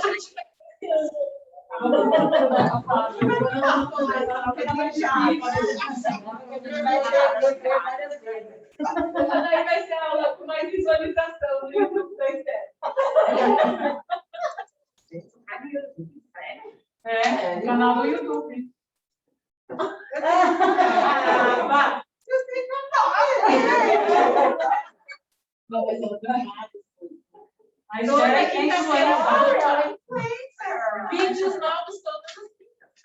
gente Daí vai ser a aula com mais visualização no YouTube da Esther. É, canal do YouTube. Mas é quinta-feira. Vídeos novos todas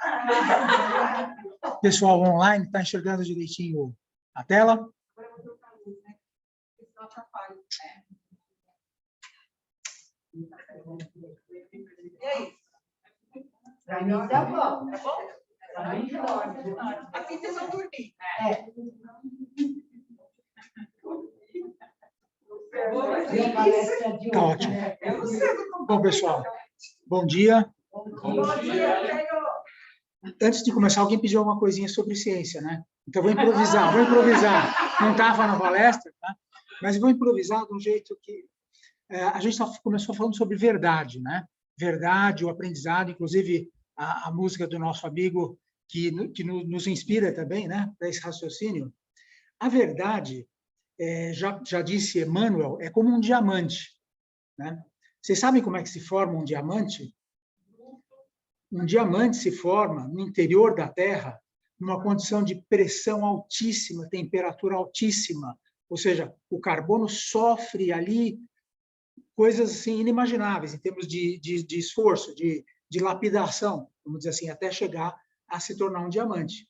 as Pessoal online, está enxergando direitinho a tela? E aí? Pra mim tá bom. Tá bom? Pra mim tá ótimo. Assim vocês vão dormir. Tá ótimo. Bom, pessoal, bom dia. Bom dia, Antes de começar, alguém pediu alguma coisinha sobre ciência, né? Então, vou improvisar. Não estava na palestra, tá? Mas vou improvisar de um jeito que... a gente começou falando sobre verdade, né? Verdade, o aprendizado, inclusive a música do nosso amigo, que nos inspira também, né? Para esse raciocínio. A verdade, já disse Emmanuel, é como um diamante, né? Vocês sabem como é que se forma um diamante? Um diamante se forma no interior da Terra, numa condição de pressão altíssima, temperatura altíssima, ou seja, o carbono sofre ali coisas assim inimagináveis em termos de esforço, de lapidação, vamos dizer assim, até chegar a se tornar um diamante.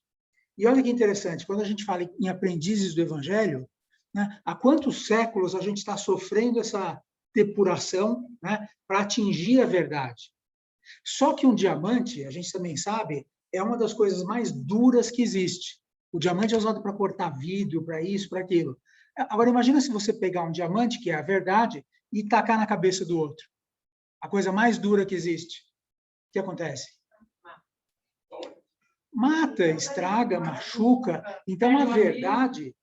E olha que interessante, quando a gente fala em aprendizes do Evangelho, né, há quantos séculos a gente está sofrendo essa depuração, né, para atingir a verdade? Só que um diamante, a gente também sabe, é uma das coisas mais duras que existe. O diamante é usado para cortar vidro, para isso, para aquilo. Agora, imagina se você pegar um diamante, que é a verdade, e tacar na cabeça do outro. A coisa mais dura que existe. O que acontece? Mata, estraga, machuca. Então, a verdade...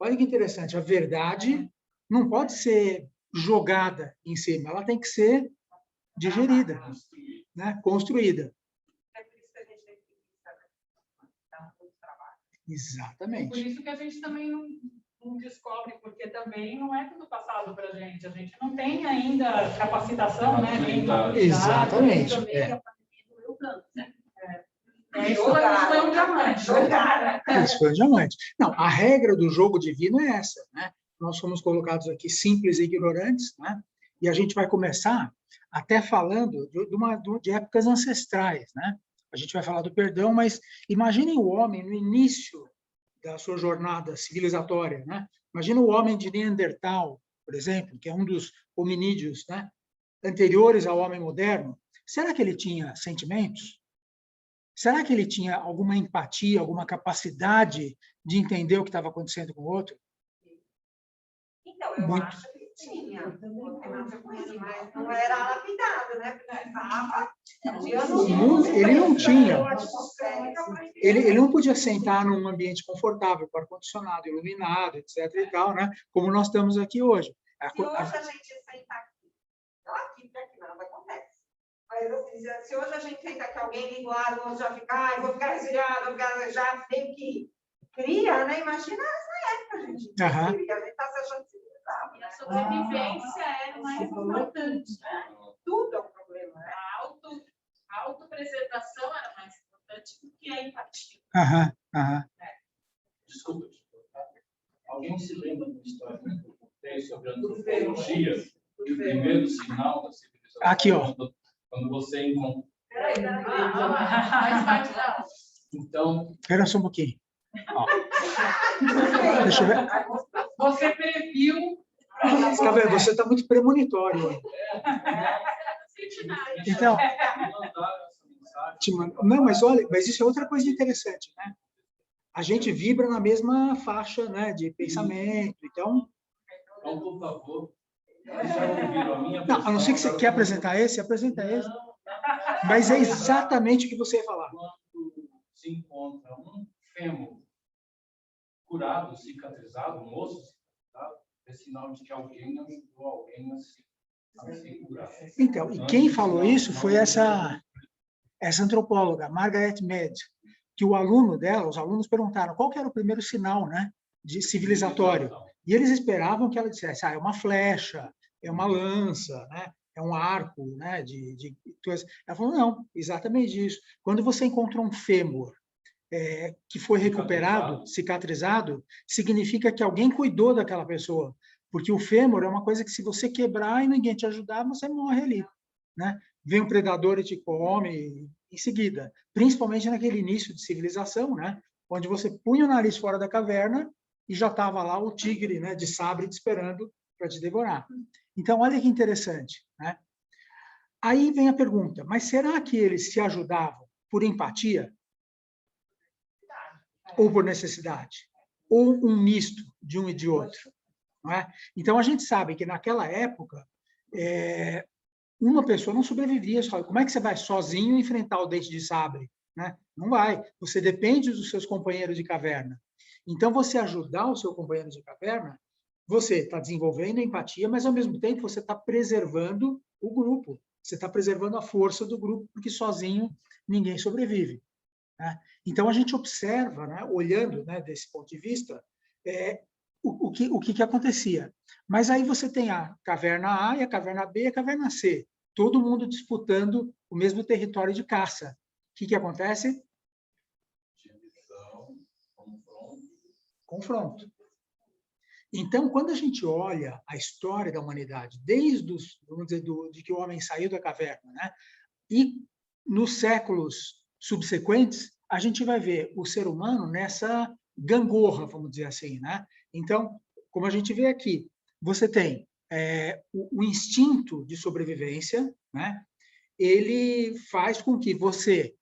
Olha que interessante, a verdade não pode ser jogada em cima, ela tem que ser digerida, né? Construída. É por isso que a gente tem que dar um trabalho. Exatamente. Por isso que a gente também não descobre, porque também não é tudo passado para a gente não tem ainda capacitação, né? Exatamente. Isso foi um diamante. Isso foi um diamante. Não, a regra do jogo divino é essa, né? Nós fomos colocados aqui simples e ignorantes, né? E a gente vai começar até falando de épocas ancestrais, né? A gente vai falar do perdão, mas imaginem o homem no início da sua jornada civilizatória, né? Imagina o homem de Neandertal, por exemplo, que é um dos hominídeos, né, anteriores ao homem moderno. Será que ele tinha sentimentos? Será que ele tinha alguma empatia, alguma capacidade de entender o que estava acontecendo com o outro? Então, eu acho que tinha. Mas não era lapidado, né? Ele não tinha. Ele não podia sentar num ambiente confortável, com ar-condicionado, iluminado, etc. e tal, né? Como nós estamos aqui hoje. Se hoje a gente sentar aqui, não aqui, porque aqui nada acontece. Mas assim, se hoje a gente senta aqui, alguém liga o ar, o outro já fica, vou ficar resfriado, já tem que cria, né? Imagina essa época, gente. A gente está se achando civilizado. E a sobrevivência é o mais importante, né? Tudo é um problema, né? A autopreservação era mais importante do que a empatia. Desculpa, alguém se lembra da história que eu contei sobre a antropologia e o primeiro sinal da civilização? Aqui, ó. Quando você encontra. Peraí. Faz parte da... Então. Espera só um pouquinho. Ó. Deixa eu ver. Você previu. Você está muito premonitório. Então, não, mas olha, mas isso é outra coisa interessante, né? A gente vibra na mesma faixa, né, de pensamento, então... Então, por favor, já ouviram a minha não, a não ser que você quer apresentar esse, apresenta esse. Mas é exatamente o que você ia falar. Quando se encontra um fêmur curado, cicatrizado, um osso cicatrizado, é sinal de que alguém ajudou alguém a se Então, e quem falou isso foi essa antropóloga, Margaret Mead, que o aluno dela, os alunos perguntaram qual que era o primeiro sinal, né, de civilizatório. E eles esperavam que ela dissesse, é uma flecha, é uma lança, né, é um arco, né, Ela falou, não, exatamente isso. Quando você encontra um fêmur que foi recuperado, cicatrizado, significa que alguém cuidou daquela pessoa. Porque o fêmur é uma coisa que, se você quebrar e ninguém te ajudar, você morre ali, né? Vem um predador e te come em seguida. Principalmente naquele início de civilização, né? Onde você punha o nariz fora da caverna e já estava lá o tigre, né, de sabre te esperando para te devorar. Então, olha que interessante, né? Aí vem a pergunta, mas será que eles se ajudavam por empatia? Ou por necessidade? Ou um misto de um e de outro? Não é? Então, a gente sabe que, naquela época, uma pessoa não sobrevivia só. Como é que você vai sozinho enfrentar o dente de sabre? Né? Não vai. Você depende dos seus companheiros de caverna. Então, você ajudar o seu companheiro de caverna, você está desenvolvendo empatia, mas, ao mesmo tempo, você está preservando o grupo. Você está preservando a força do grupo, porque sozinho ninguém sobrevive. Né? Então, a gente observa, né, olhando, né, desse ponto de vista, o que acontecia. Mas aí você tem a caverna A, e a caverna B e a caverna C. Todo mundo disputando o mesmo território de caça. O que acontece? Divisão, confronto. Então, quando a gente olha a história da humanidade, desde vamos dizer, de que o homem saiu da caverna, né, e nos séculos subsequentes, a gente vai ver o ser humano nessa gangorra, vamos dizer assim, né? Então, como a gente vê aqui, você tem o instinto de sobrevivência, né? Ele faz com que você,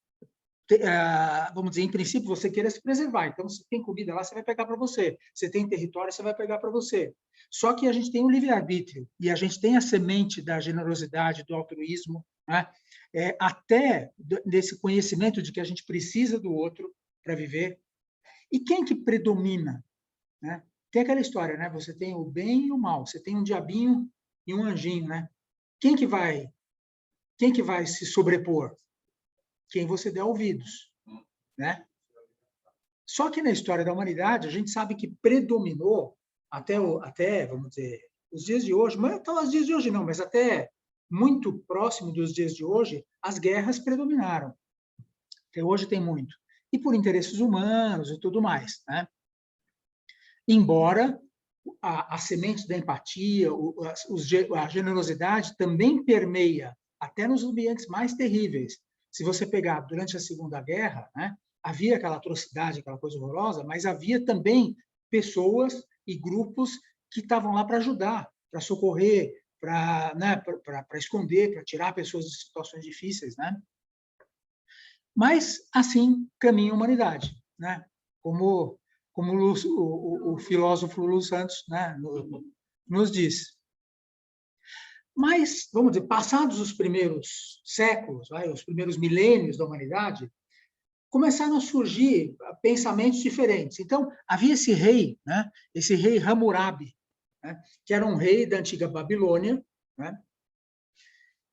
vamos dizer, em princípio, você queira se preservar. Então, se tem comida lá, você vai pegar para você. Se tem território, você vai pegar para você. Só que a gente tem o livre-arbítrio e a gente tem a semente da generosidade, do altruísmo, né? Até desse conhecimento de que a gente precisa do outro para viver. E quem que predomina? Né? Tem aquela história, né? Você tem o bem e o mal. Você tem um diabinho e um anjinho, né? Quem que vai se sobrepor? Quem você der ouvidos, né? Só que na história da humanidade, a gente sabe que predominou até vamos dizer, os dias de hoje, mas não os dias de hoje não, mas até muito próximo dos dias de hoje, as guerras predominaram. Até hoje tem muito. E por interesses humanos e tudo mais, né? Embora a semente da empatia, a generosidade também permeia até nos ambientes mais terríveis. Se você pegar durante a Segunda Guerra, né, havia aquela atrocidade, aquela coisa horrorosa, mas havia também pessoas e grupos que estavam lá para ajudar, para socorrer, para esconder, para tirar pessoas de situações difíceis, né? Mas assim caminha a humanidade, né? Como o filósofo Lulu Santos, né, nos diz. Mas, vamos dizer, passados os primeiros séculos, os primeiros milênios da humanidade, começaram a surgir pensamentos diferentes. Então, havia esse rei, né, esse rei Hammurabi, né, que era um rei da antiga Babilônia, né,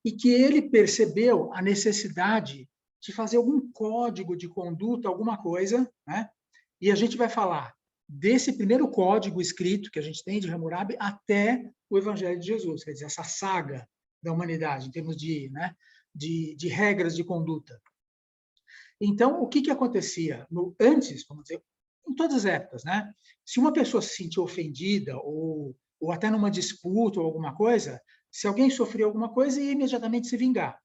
e que ele percebeu a necessidade de fazer algum código de conduta, alguma coisa, né, e a gente vai falar desse primeiro código escrito que a gente tem de Hammurabi até o Evangelho de Jesus, quer dizer, essa saga da humanidade, em termos de regras de conduta. Então, o que acontecia? Antes, vamos dizer, em todas as épocas, né? Se uma pessoa se sentia ofendida, ou até numa disputa ou alguma coisa, se alguém sofria alguma coisa, ia imediatamente se vingar.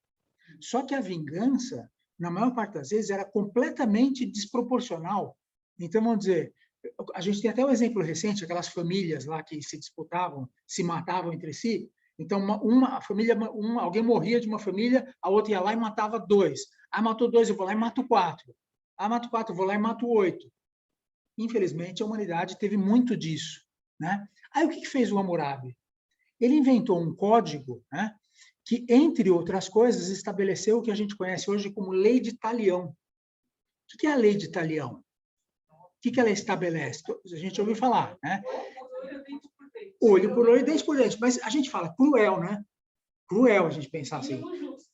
Só que a vingança, na maior parte das vezes, era completamente desproporcional. Então, vamos dizer, a gente tem até um exemplo recente, aquelas famílias lá que se disputavam, se matavam entre si. Então, alguém morria de uma família, a outra ia lá e matava 2. Ah, matou 2, eu vou lá e mato 4. Ah, mato 4, eu vou lá e mato 8. Infelizmente, a humanidade teve muito disso, né? Aí, o que fez o Hammurabi? Ele inventou um código, né, que, entre outras coisas, estabeleceu o que a gente conhece hoje como Lei de Talião. O que é a Lei de Talião? O que ela estabelece? A gente ouviu falar, né? Olho por olho, dente por dente. Mas a gente fala cruel, né? cruel a gente pensar assim. Mínimo justo.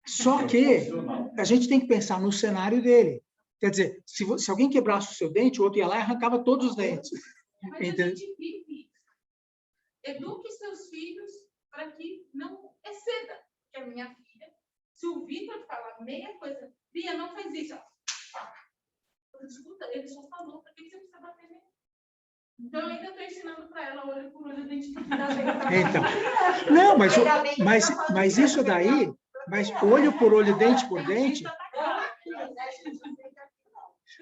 Só que a gente tem que pensar no cenário dele. Quer dizer, se alguém quebrasse o seu dente, o outro ia lá e arrancava todos os dentes. Mas Entendeu? a gente vive isso. Eduque seus filhos para que não exceda. Que a minha filha, se o Vitor falar meia coisa, Bia, não faz isso. Escuta, ele só falou, por que você precisa bater nele? Então, eu ainda estou ensinando para ela, olho por olho, dente por dente. Então, não, mas isso daí, mas olho por olho, dente por dente,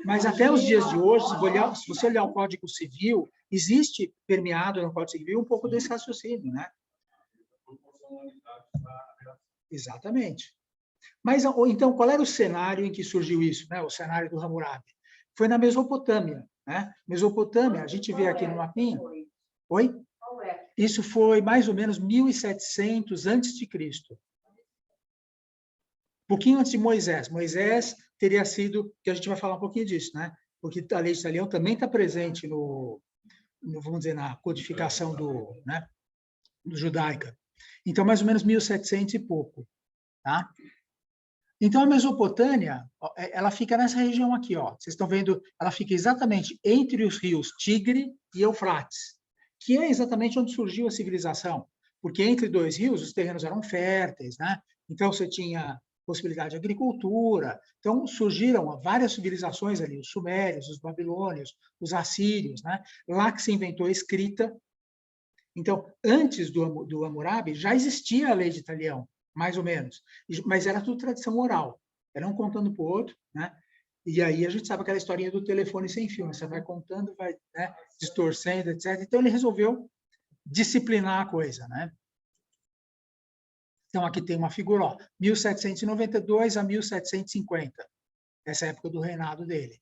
mas até os dias de hoje, se você olhar o Código Civil, existe permeado no Código Civil um pouco desse raciocínio, né? Exatamente. Mas, então, qual era o cenário em que surgiu isso, né? O cenário do Hammurabi? Foi na Mesopotâmia, né? Mesopotâmia, a gente vê aqui no mapinha. Oi? Isso foi mais ou menos 1700 antes de Cristo. Pouquinho antes de Moisés. Moisés teria sido, que a gente vai falar um pouquinho disso, né? Porque a lei de Italião também está presente vamos dizer, na codificação né, do judaica. Então, mais ou menos 1700 e pouco, tá? Então, a Mesopotâmia, ela fica nessa região aqui, ó. Vocês estão vendo, ela fica exatamente entre os rios Tigre e Eufrates, que é exatamente onde surgiu a civilização, porque entre dois rios os terrenos eram férteis, né? Então, você tinha possibilidade de agricultura. Então, surgiram várias civilizações ali, os sumérios, os babilônios, os assírios, né? Lá que se inventou a escrita. Então, antes do Hammurabi, já existia a lei de Italião, mais ou menos, mas era tudo tradição oral, era um contando para o outro, né? E aí a gente sabe aquela historinha do telefone sem fio, né? Você vai contando, vai, né, distorcendo, etc. Então, ele resolveu disciplinar a coisa, né? Então, aqui tem uma figura, ó, 1792 a 1750, essa época do reinado dele.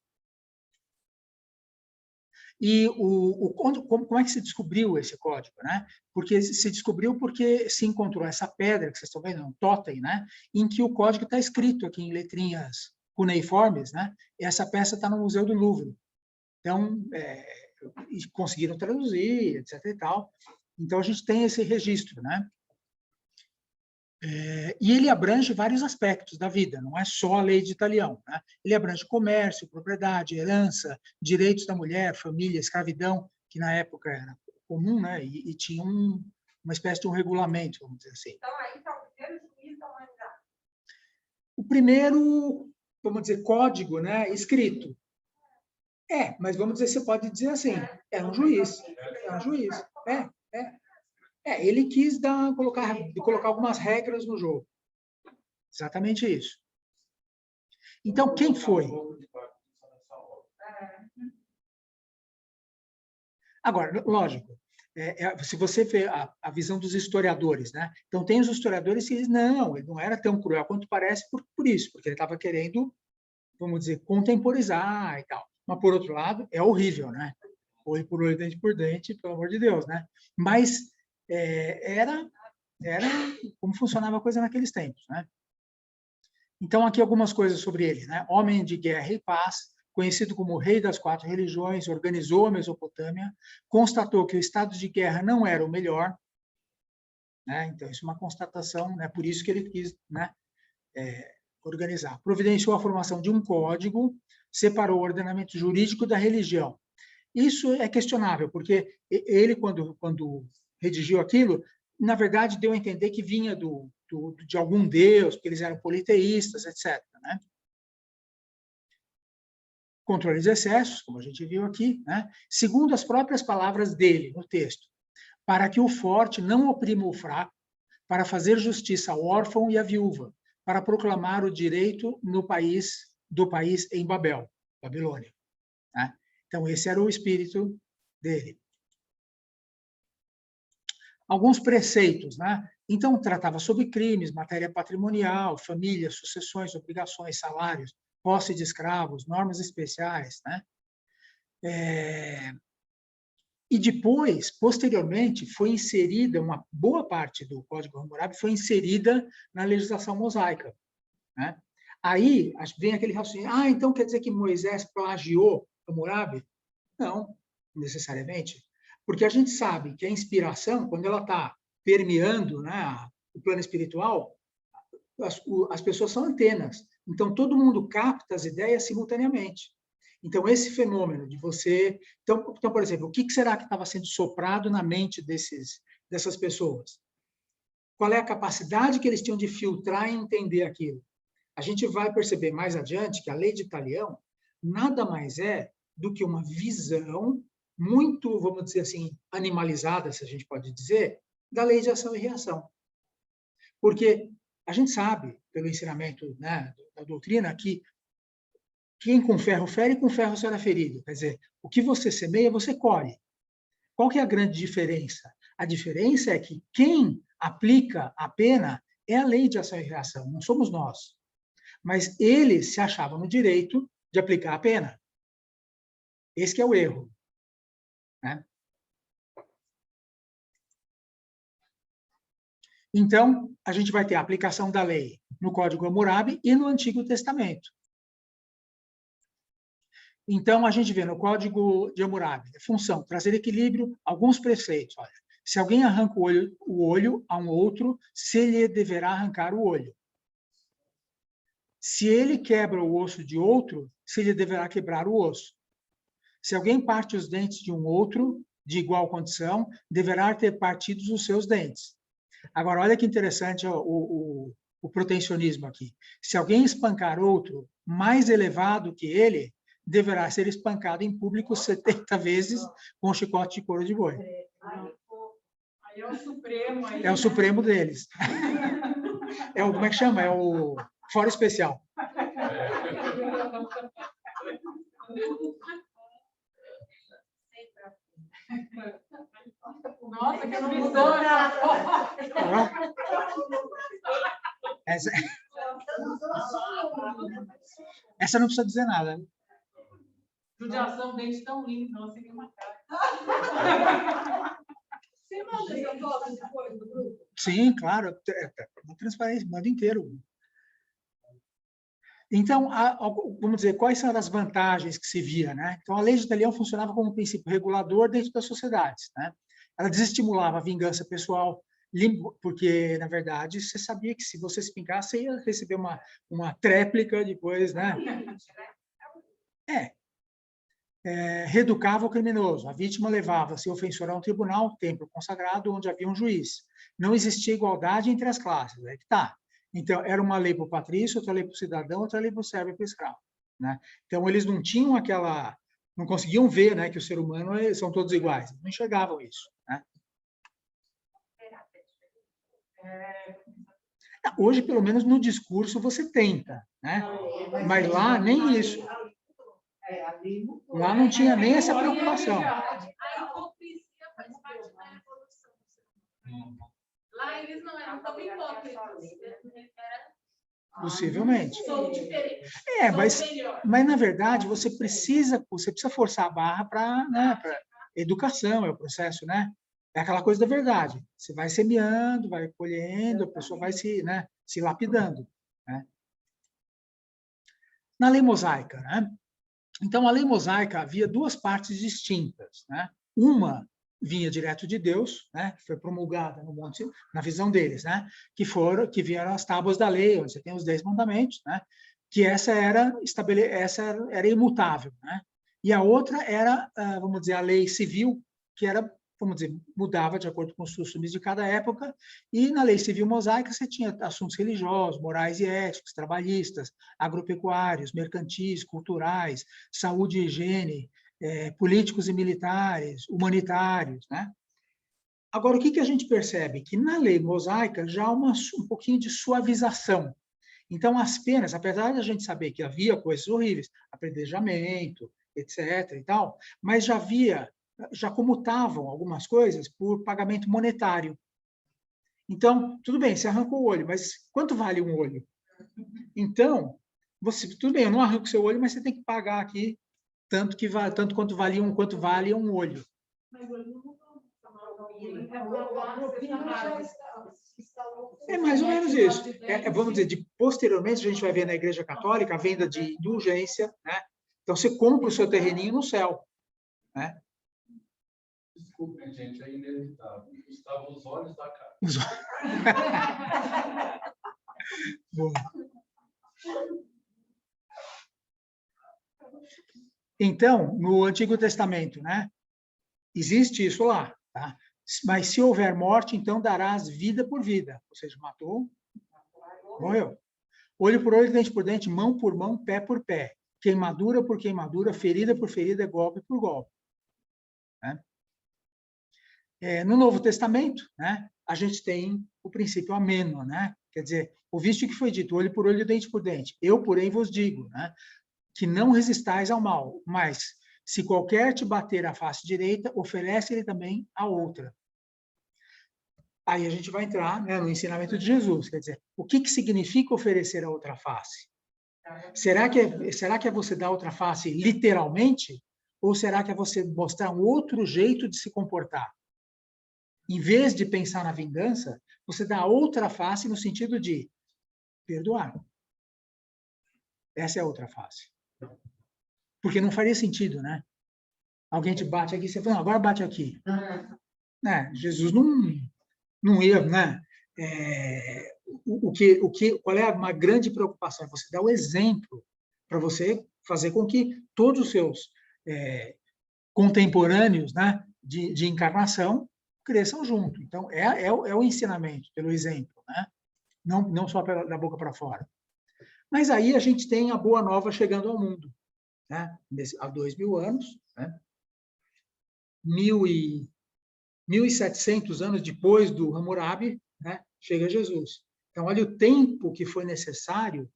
E como é que se descobriu esse código, né? Porque se descobriu porque se encontrou essa pedra que vocês estão vendo, um totem, né? Em que o código está escrito aqui em letrinhas cuneiformes, né? E essa peça está no Museu do Louvre. Então, conseguiram traduzir, etc. e tal. Então, a gente tem esse registro, né? E ele abrange vários aspectos da vida, não é só a lei de Italião, né? Ele abrange comércio, propriedade, herança, direitos da mulher, família, escravidão, que na época era comum, né? E tinha uma espécie de um regulamento, vamos dizer assim. Então, aí está o primeiro juiz da humanidade. O primeiro, vamos dizer, código, né, escrito. Mas vamos dizer, você pode dizer assim, é um juiz. Ele quis colocar algumas regras no jogo. Exatamente isso. Então, quem foi? Agora, lógico, se você vê a visão dos historiadores, né? Então, tem os historiadores que dizem, não, ele não era tão cruel quanto parece por isso, porque ele estava querendo, vamos dizer, contemporizar e tal. Mas, por outro lado, é horrível, né? Olho por olho, dente por dente, pelo amor de Deus, né? Mas era como funcionava a coisa naqueles tempos, né? Então, aqui algumas coisas sobre ele, né? Homem de guerra e paz, conhecido como rei das 4 religiões, organizou a Mesopotâmia, constatou que o estado de guerra não era o melhor, né? Então, isso é uma constatação, né? Por isso que ele quis, né, organizar. Providenciou a formação de um código, separou o ordenamento jurídico da religião. Isso é questionável, porque ele, quando redigiu aquilo, na verdade, deu a entender que vinha de algum deus, porque eles eram politeístas, etc. Né? Controle dos excessos, como a gente viu aqui, né? Segundo as próprias palavras dele no texto, para que o forte não oprima o fraco, para fazer justiça ao órfão e à viúva, para proclamar o direito do país em Babel, Babilônia. Né? Então, esse era o espírito dele. Alguns preceitos, né? Então, tratava sobre crimes, matéria patrimonial, família, sucessões, obrigações, salários, posse de escravos, normas especiais, né? E depois, posteriormente, foi inserida, uma boa parte do Código Hammurabi foi inserida na legislação mosaica, né? Aí, vem aquele raciocínio, então quer dizer que Moisés plagiou Hammurabi? Não, necessariamente. Porque a gente sabe que a inspiração, quando ela está permeando, né, o plano espiritual, as pessoas são antenas. Então, todo mundo capta as ideias simultaneamente. Então, esse fenômeno de você... Então, por exemplo, o que será que estava sendo soprado na mente dessas pessoas? Qual é a capacidade que eles tinham de filtrar e entender aquilo? A gente vai perceber mais adiante que a lei de Talião nada mais é do que uma visão muito, vamos dizer assim, animalizada, se a gente pode dizer, da lei de ação e reação. Porque a gente sabe, pelo ensinamento, né, da doutrina, que quem com ferro fere, com ferro será ferido. Quer dizer, o que você semeia, você colhe. Qual que é a grande diferença? A diferença é que quem aplica a pena é a lei de ação e reação, não somos nós. Mas eles se achavam no direito de aplicar a pena. Esse que é o erro, né? Então, a gente vai ter a aplicação da lei no Código Hammurabi e no Antigo Testamento. Então, a gente vê no Código de Hammurabi, função, trazer equilíbrio, alguns preceitos. Olha, se alguém arranca o olho a um outro, se lhe deverá arrancar o olho. Se ele quebra o osso de outro, se lhe deverá quebrar o osso. Se alguém parte os dentes de um outro, de igual condição, deverá ter partidos os seus dentes. Agora, olha que interessante o protecionismo aqui. Se alguém espancar outro mais elevado que ele, deverá ser espancado em público 70 vezes com um chicote de couro de boi. Aí é o Supremo. Aí, é o Supremo deles. É o, como é que chama? É o fórum especial. Nossa, que visão! Essa não precisa dizer nada. Né? Judiação, dente tão lindo, nossa, que macaco. Você manda essa foto depois do grupo? Sim, claro. Uma transparência, o mundo inteiro. Então, vamos dizer, quais são as vantagens que se via, né? Então, a lei de Talião funcionava como um princípio regulador dentro das sociedades, né? Ela desestimulava a vingança pessoal, porque, na verdade, você sabia que se você se vingasse, você ia receber uma tréplica depois, né? Reeducava o criminoso. A vítima levava seu ofensor a um tribunal, templo consagrado, onde havia um juiz. Não existia igualdade entre as classes. Aí que tá. Então, era uma lei para o patrício, outra lei para o cidadão, outra lei para o servo e para o escravo. Né? Então, eles não tinham aquela... Não conseguiam ver, né, que o ser humano são todos iguais. Não enxergavam isso. Né? Hoje, pelo menos no discurso, você tenta. Né? Mas lá, nem isso. Lá não tinha nem essa preocupação. A hipocrisia faz parte da evolução. Lá eles não eram tão hipócritas. Possivelmente. Sou diferente. Mas na verdade você precisa forçar a barra para, né, educação, é o processo, né? É aquela coisa da verdade. Você vai semeando, vai colhendo, a pessoa vai se lapidando. Né? Na lei mosaica, né? Então, a lei mosaica havia duas partes distintas. Né? Uma vinha direto de Deus, né? Que foi promulgada no monte, na visão deles, né? Que vieram as tábuas da lei, onde você tem os 10 mandamentos, né? Que essa era imutável. Né? E a outra era, vamos dizer, a lei civil, que era, vamos dizer, mudava de acordo com os costumes de cada época, e na lei civil mosaica você tinha assuntos religiosos, morais e éticos, trabalhistas, agropecuários, mercantis, culturais, saúde e higiene, políticos e militares, humanitários. Né? Agora, o que a gente percebe? Que na lei mosaica já há um pouquinho de suavização. Então, as penas, apesar de a gente saber que havia coisas horríveis, apedrejamento, etc. e tal, mas já comutavam algumas coisas por pagamento monetário. Então, tudo bem, você arrancou o olho, mas quanto vale um olho? Então, tudo bem, eu não arranco seu olho, mas você tem que pagar aqui tanto quanto vale um olho. É mais ou menos isso. Vamos dizer, posteriormente, a gente vai ver na Igreja Católica a venda de indulgência, né? Então, você compra o seu terreninho no céu, né? Desculpem, gente, é inevitável. Estava os olhos da cara. Boa. Então, no Antigo Testamento, né? Existe isso lá, tá? Mas se houver morte, então darás vida por vida. Ou seja, matou, morreu. Olho por olho, dente por dente, mão por mão, pé por pé. Queimadura por queimadura, ferida por ferida, golpe por golpe. Né? No Novo Testamento, né, a gente tem o princípio ameno, né? Quer dizer, ouviste o que foi dito, olho por olho, dente por dente. Eu, porém, vos digo, né, que não resistais ao mal, mas se qualquer te bater a face direita, oferece-lhe também a outra. Aí a gente vai entrar, né, no ensinamento de Jesus, quer dizer, o que significa oferecer a outra face? Será que é você dar a outra face literalmente? Ou será que é você mostrar um outro jeito de se comportar? Em vez de pensar na vingança, você dá a outra face no sentido de perdoar. Essa é a outra face. Porque não faria sentido, né? Alguém te bate aqui, você fala, agora bate aqui. Jesus não ia, né? Qual é uma grande preocupação? É você dar o exemplo para você fazer com que todos os seus contemporâneos, né, de encarnação cresçam junto. Então, é o ensinamento, pelo exemplo, né? Não só da boca para fora. Mas aí a gente tem a boa nova chegando ao mundo, né? Há 2000 anos, né? 1700 anos depois do Hammurabi, né, chega Jesus. Então, olha o tempo que foi necessário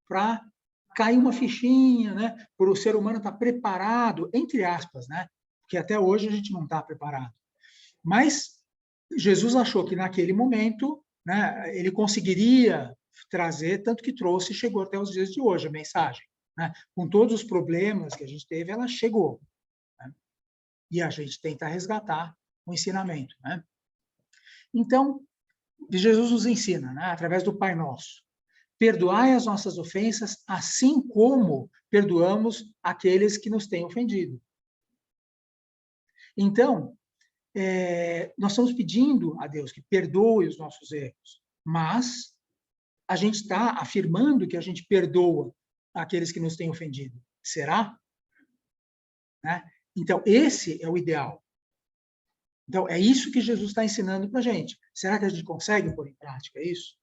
para cair uma fichinha, né, para o ser humano estar preparado, entre aspas, né, porque até hoje a gente não está preparado. Mas Jesus achou que naquele momento, né, ele conseguiria trazer, tanto que trouxe e chegou até os dias de hoje a mensagem. Né? Com todos os problemas que a gente teve, ela chegou. Né? E a gente tenta resgatar o ensinamento. Né? Então, Jesus nos ensina, né, através do Pai Nosso, perdoai as nossas ofensas, assim como perdoamos aqueles que nos têm ofendido. Então, nós estamos pedindo a Deus que perdoe os nossos erros, mas a gente está afirmando que a gente perdoa aqueles que nos têm ofendido. Será? Né? Então, esse é o ideal. Então, é isso que Jesus está ensinando para a gente. Será que a gente consegue pôr em prática isso?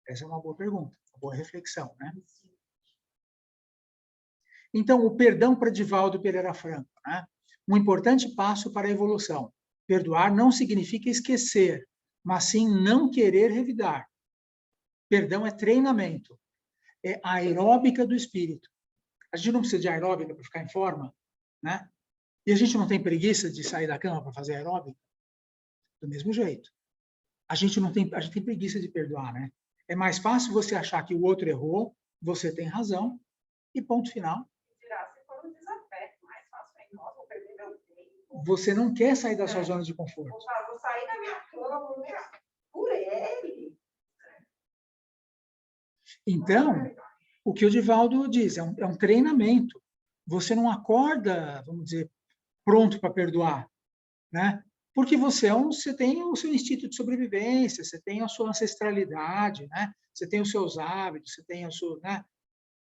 Essa é uma boa pergunta, uma boa reflexão, né? Então, o perdão para Divaldo Pereira Franco, né? Um importante passo para a evolução. Perdoar não significa esquecer, mas sim não querer revidar. Perdão é treinamento, é a aeróbica do espírito. A gente não precisa de aeróbica para ficar em forma, né? E a gente não tem preguiça de sair da cama para fazer aeróbica? Do mesmo jeito. A gente tem preguiça de perdoar, né? É mais fácil você achar que o outro errou, você tem razão, e ponto final. Se for um desafeto, mais fácil aí, nossa, vou perder meu tempo. Você não quer sair da sua zona de conforto. Vou sair da minha cama, por ele. Então, o que o Divaldo diz, é um treinamento. Você não acorda, vamos dizer, pronto para perdoar, né? Porque você tem o seu instinto de sobrevivência, você tem a sua ancestralidade, né? Você tem os seus hábitos, você tem a sua, né?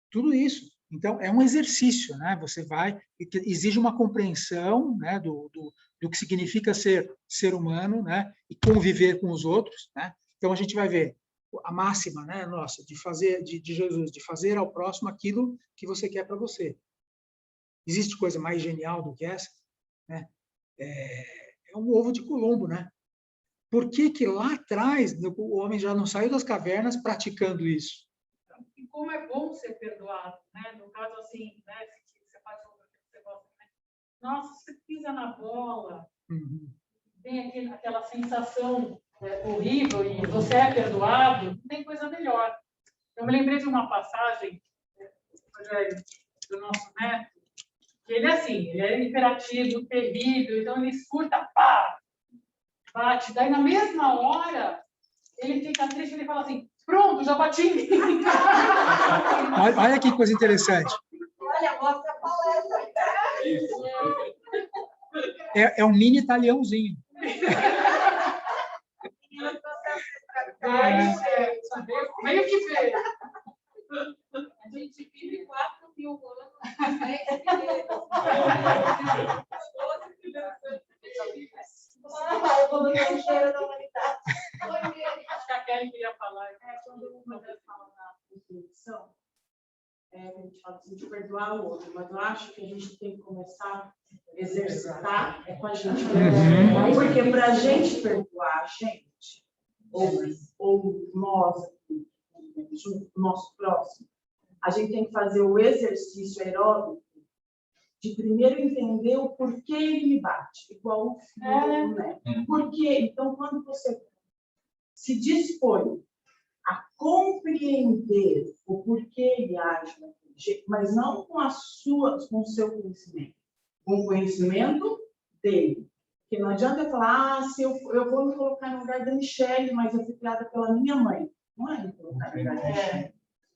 Tudo isso. Então, é um exercício, né? Exige uma compreensão, né, do que significa ser humano, né? E conviver com os outros, né? Então, a gente vai ver a máxima, né, nossa, de Jesus, de fazer ao próximo aquilo que você quer para você. Existe coisa mais genial do que essa? Né? É um ovo de Colombo, né? Por que lá atrás o homem já não saiu das cavernas praticando isso? E como é bom ser perdoado, né? No caso, assim, né? Você faz o que você gosta, né? Nossa, você pisa na bola, tem aquela sensação horrível e você é perdoado, não tem coisa melhor. Eu me lembrei de uma passagem do nosso neto, que ele é assim, ele é imperativo, terrível, então ele escuta, pá, bate, daí na mesma hora ele fica triste, ele fala assim, pronto, já bati em mim. Olha que coisa interessante. Olha, mostra a palestra. É um mini italiãozinho. Meio que veio. A gente vive 4.000 anos, né? Eu vou no cheiro da humanidade. Acho que a Kelly queria falar. Quando uma vez fala na introdução, a gente fala assim, de perdoar o outro, mas eu acho que a gente tem que começar a exercitar com a gente. Porque para a gente perdoar a gente, ou nós, o nosso próximo, a gente tem que fazer o exercício aeróbico de primeiro entender o porquê ele me bate, igual o filho, né? Por quê? Então, quando você se dispõe a compreender o porquê ele age daquele jeito, mas não com com o seu conhecimento, com o conhecimento dele. Porque não adianta eu falar, se eu vou me colocar no lugar da Michelle, mas eu fui criada pela minha mãe. Não é me colocar no lugar da Michelle.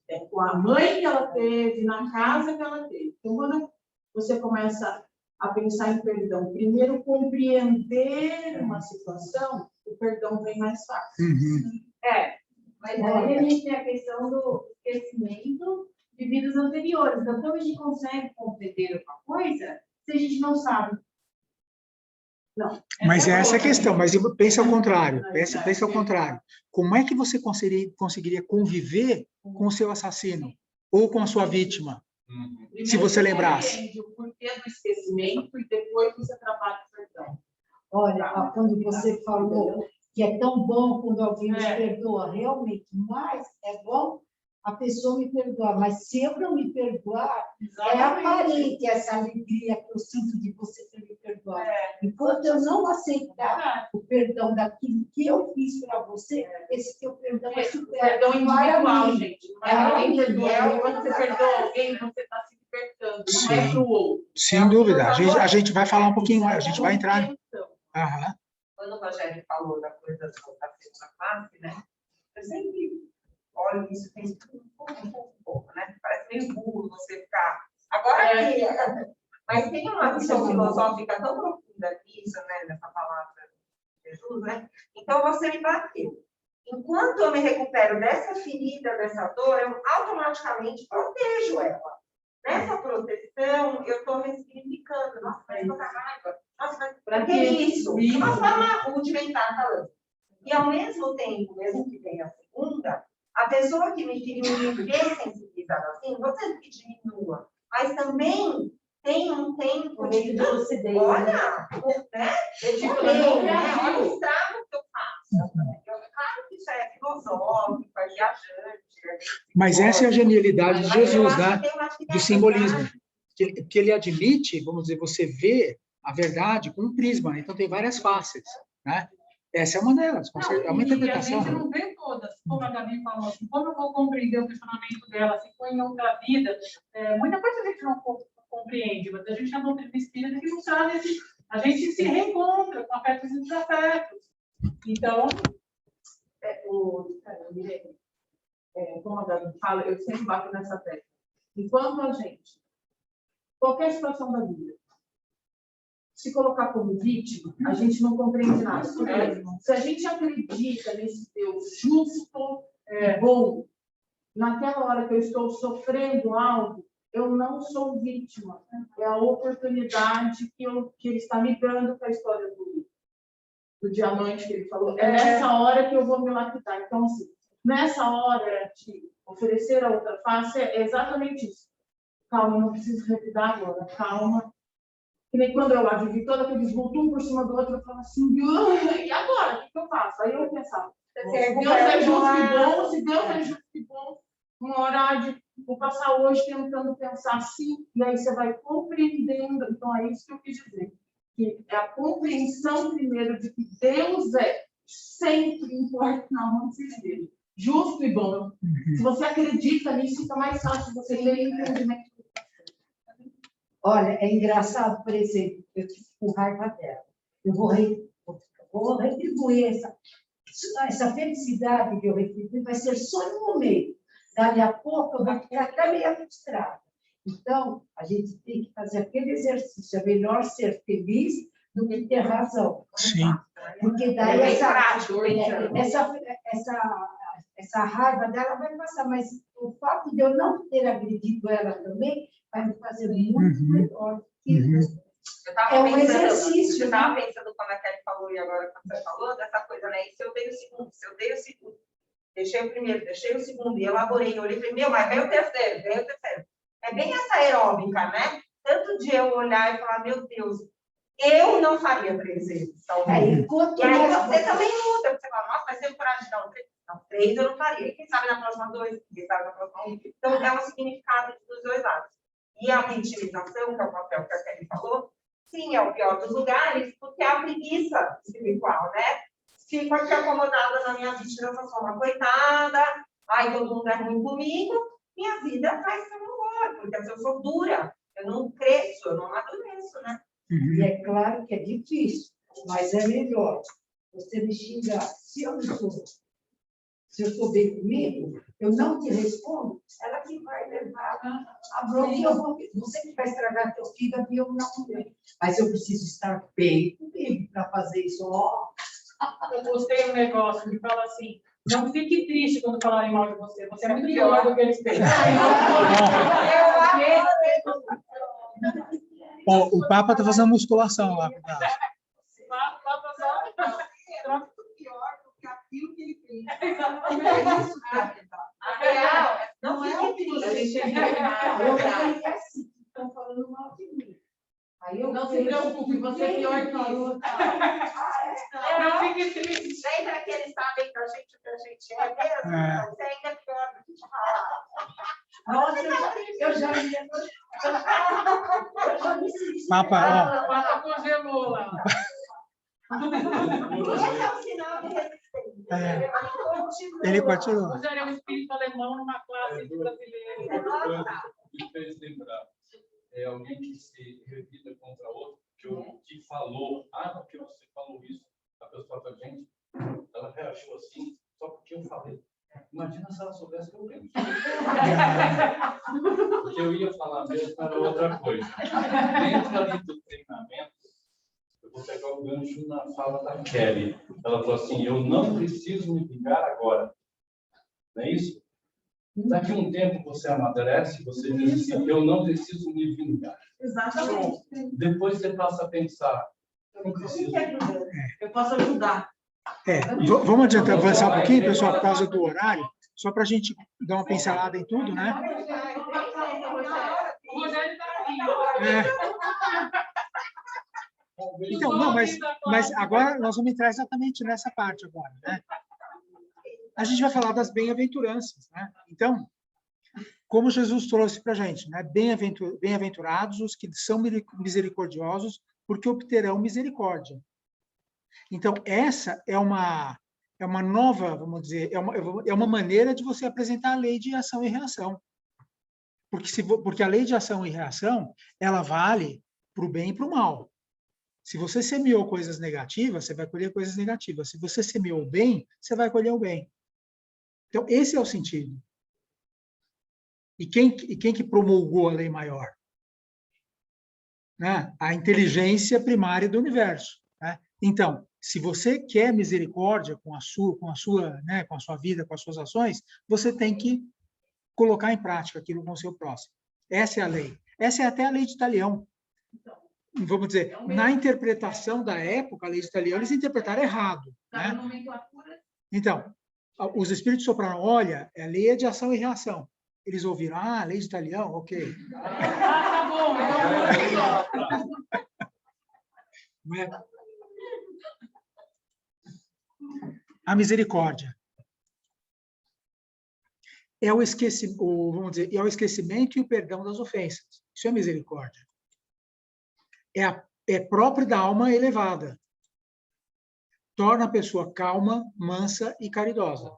É com a mãe que ela teve, na casa que ela teve. Então, quando você começa a pensar em perdão, primeiro compreender uma situação, o perdão vem mais fácil. Mas aí a gente tem a questão do esquecimento de vidas anteriores. Então, como a gente consegue compreender uma coisa se a gente não sabe? Não. Mas essa é a questão, mas pensa ao contrário, pensa ao contrário. Como é que você conseguiria conviver com o seu assassino ou com a sua vítima? Se você lembrasse. Entende o porquê do esquecimento e depois você trabalha o perdão. Olha, quando você falou que é tão bom quando alguém te perdoa, realmente, mas é bom a pessoa me perdoar, mas se eu não me perdoar, é aparente essa alegria que eu sinto de você ter me perdoado. Enquanto eu não aceitar o perdão daquilo que eu fiz para você, esse teu perdão é super. Perdão individual, gente. Não é alguém É, perdoa. Quando você perdoa alguém, você está se libertando. Não é para o outro. Sem dúvida. A gente vai falar um pouquinho mais, a gente vai entrar. Aham. Quando o Rogério falou da coisa da segunda classe, né? Eu sempre olho isso, tem um pouco, né? Parece meio burro você ficar. Agora aqui, mas tem uma visão filosófica tão profunda nisso, né? Nessa palavra de Jesus, né? Então você me bateu. Enquanto eu me recupero dessa ferida, dessa dor, eu automaticamente protejo ela. Nessa proteção, eu estou ressignificando. Nossa, mas toda raiva. Nossa, mas para que isso? Uma forma rudimentar falando. E, ao mesmo tempo, mesmo que venha a segunda, a pessoa que me feriu me vê sensibilizada assim, você que diminua. Mas também tem um tempo de lucidez. Olha, né? Olha o estrago que eu faço. Claro que isso é filosófico, é viajante. Mas essa é a genialidade de Jesus, né? Do simbolismo. Que ele admite, vamos dizer, você vê a verdade com um prisma, então tem várias faces, né? Essa é uma delas, é uma interpretação. E a gente não vê todas, como a Gabi falou, assim, como eu vou compreender o questionamento dela, se foi em outra vida, muita coisa a gente não compreende, mas a gente é doutrina espírita que nos traz a gente se reencontra com afetos e desafetos. Então, como a Gabi fala, eu sempre bato nessa tecla. Enquanto a gente, qualquer situação da vida, se colocar como vítima, a gente não compreende nada. Se a gente acredita nesse Deus justo, bom, naquela hora que eu estou sofrendo algo, eu não sou vítima. É a oportunidade que ele está me dando para a história do diamante que ele falou. É nessa hora que eu vou me lapidar. Então, assim, nessa hora de oferecer a outra face, é exatamente isso. Calma, não preciso revidar agora. Calma. Que nem quando eu lá vivi todo aquele vulto um por cima do outro, eu falava assim, e agora? O que eu faço? Aí eu pensava, se Deus é justo e bom, se Deus é justo e bom, uma hora vou passar hoje tentando pensar assim, e aí você vai compreendendo. Então, é isso que eu quis dizer. Que é a compreensão, primeiro, de que Deus é sempre importante na mão de Deus. Justo e bom. Se você acredita nisso, fica mais fácil você ter entendimento. Olha, é engraçado, por exemplo, eu tive com raiva dela. Eu vou retribuir essa felicidade que eu retribuí, vai ser só no momento. Dali a pouco eu vou ficar até meio frustrada. Então, a gente tem que fazer aquele exercício. É melhor ser feliz do que ter razão. Sim. Porque daí É bem prático, essa raiva dela vai passar, mas o fato de eu não ter agredido ela também vai me fazer muito melhor. É um exercício. Eu estava pensando quando a Kelly falou e agora quando você falou dessa coisa, né? E se eu dei o segundo, deixei o primeiro, deixei o segundo, e elaborei, eu olhei e falei, mas vem o terceiro. É bem essa aeróbica, né? Tanto de eu olhar e falar, meu Deus, eu não faria 3 vezes, talvez. E aí você também muda, você fala, nossa, mas tem coragem de dar um 3? Não, 3 eu não faria. Quem sabe na próxima 2, quem sabe na próxima 1. Então, é um significado dos 2 lados. E a vitimização, que é o papel que a Kelly falou, sim, é o pior dos lugares, porque é a preguiça espiritual, né? Fico aqui acomodada na minha vitimização, sou uma coitada, ai, todo mundo é ruim comigo, minha vida vai ser um horror, porque assim, eu sou dura, eu não cresço, eu não amadureço, né? E é claro que é difícil, mas é melhor você me xingar. Se eu estou bem comigo, eu não te respondo, ela que vai levar a bronca. Eu vou, você que vai estragar teu fígado e eu não. Mas eu preciso estar bem comigo para fazer isso. Ó. Eu gostei do negócio que fala assim, não fique triste quando falarem mal de você. Você é muito pior do que eles pensam. O Papa está fazendo musculação lá. Pior do que aquilo que ele fez. É isso, a real, não é triste. Estão falando mal de mim. Aí Não se preocupe, você é pior que isso. Não fique triste. Lembra que eles sabem que a gente é mesmo? Você ainda é pior do que te falar. Nossa, eu já me senti. Papa, Papa congelou lá. Esse é um sinal de resistência. ele continua. Rogério é um espírito alemão numa classe brasileira. Me fez lembrar. É alguém que se revida contra outro, que falou, porque você falou isso, a pessoa fala, gente, ela reagiu assim, só porque eu falei. Imagina se ela soubesse que eu penso. O que eu ia falar mesmo era outra coisa. Dentro ali do treinamento, eu vou pegar o gancho na fala da Kelly. Ela falou assim, eu não preciso me vingar agora. Não é isso? Daqui a um tempo você amadurece, você diz assim, eu não preciso me vingar. Exatamente. Depois você passa a pensar, não preciso. Eu posso ajudar. Vamos adiantar, avançar um pouquinho, pessoal, por causa do horário, só para a gente dar uma pincelada em tudo, né? O Rogério está aqui. Então, não, mas agora nós vamos entrar exatamente nessa parte agora, né? A gente vai falar das bem-aventuranças, né? Então, como Jesus trouxe para a gente, né? Bem-aventurados os que são misericordiosos, porque obterão misericórdia. Então, essa é uma nova, vamos dizer, é uma maneira de você apresentar a lei de ação e reação. Porque a lei de ação e reação, ela vale para o bem e para o mal. Se você semeou coisas negativas, você vai colher coisas negativas. Se você semeou o bem, você vai colher o bem. Então, esse é o sentido. E quem que promulgou a lei maior? Né? A inteligência primária do universo. Né? Então, se você quer misericórdia com a sua vida, com as suas ações, você tem que colocar em prática aquilo com o seu próximo. Essa é a lei. Essa é até a lei de Talião. Vamos dizer, na interpretação da época, a lei de Talião, eles interpretaram errado. Né? Então, os espíritos sopraram, olha, a lei é de ação e reação. Eles ouviram, a lei de Talião, ok. Tá bom, então. A misericórdia é o esquecimento e o perdão das ofensas. Isso é misericórdia. É próprio da alma elevada. Torna a pessoa calma, mansa e caridosa.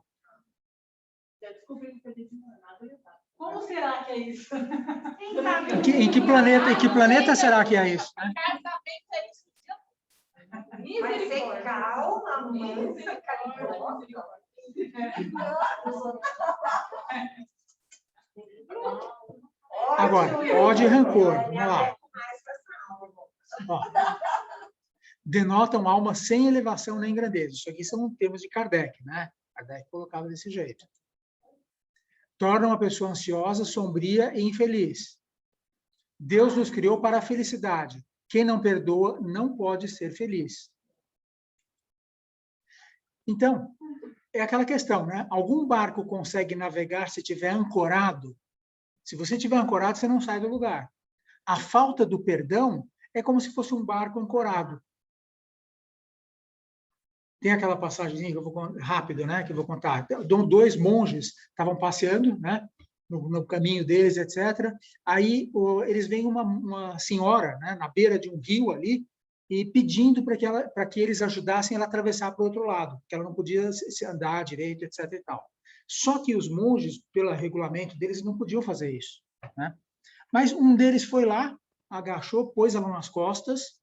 Como será que é isso? Em que planeta será que é isso? Né? Vai ser calma, mansa, caridosa. Agora, ódio e rancor. Vamos lá. Ó, denotam alma sem elevação nem grandeza. Isso aqui são termos de Kardec, né? Kardec colocava desse jeito. Tornam a pessoa ansiosa, sombria e infeliz. Deus nos criou para a felicidade. Quem não perdoa não pode ser feliz. Então, é aquela questão, né? Algum barco consegue navegar se estiver ancorado? Se você estiver ancorado, você não sai do lugar. A falta do perdão é como se fosse um barco ancorado. Tem aquela passagem que eu vou rápido, né, que eu vou contar. Dois monges estavam passeando, né, no caminho deles, etc. Aí eles veem uma senhora, né, na beira de um rio ali e pedindo para que eles ajudassem ela a atravessar para o outro lado, porque ela não podia se andar direito, etc. e tal. Só que os monges, pelo regulamento deles, não podiam fazer isso, né? Mas um deles foi lá, agachou, pôs ela nas costas,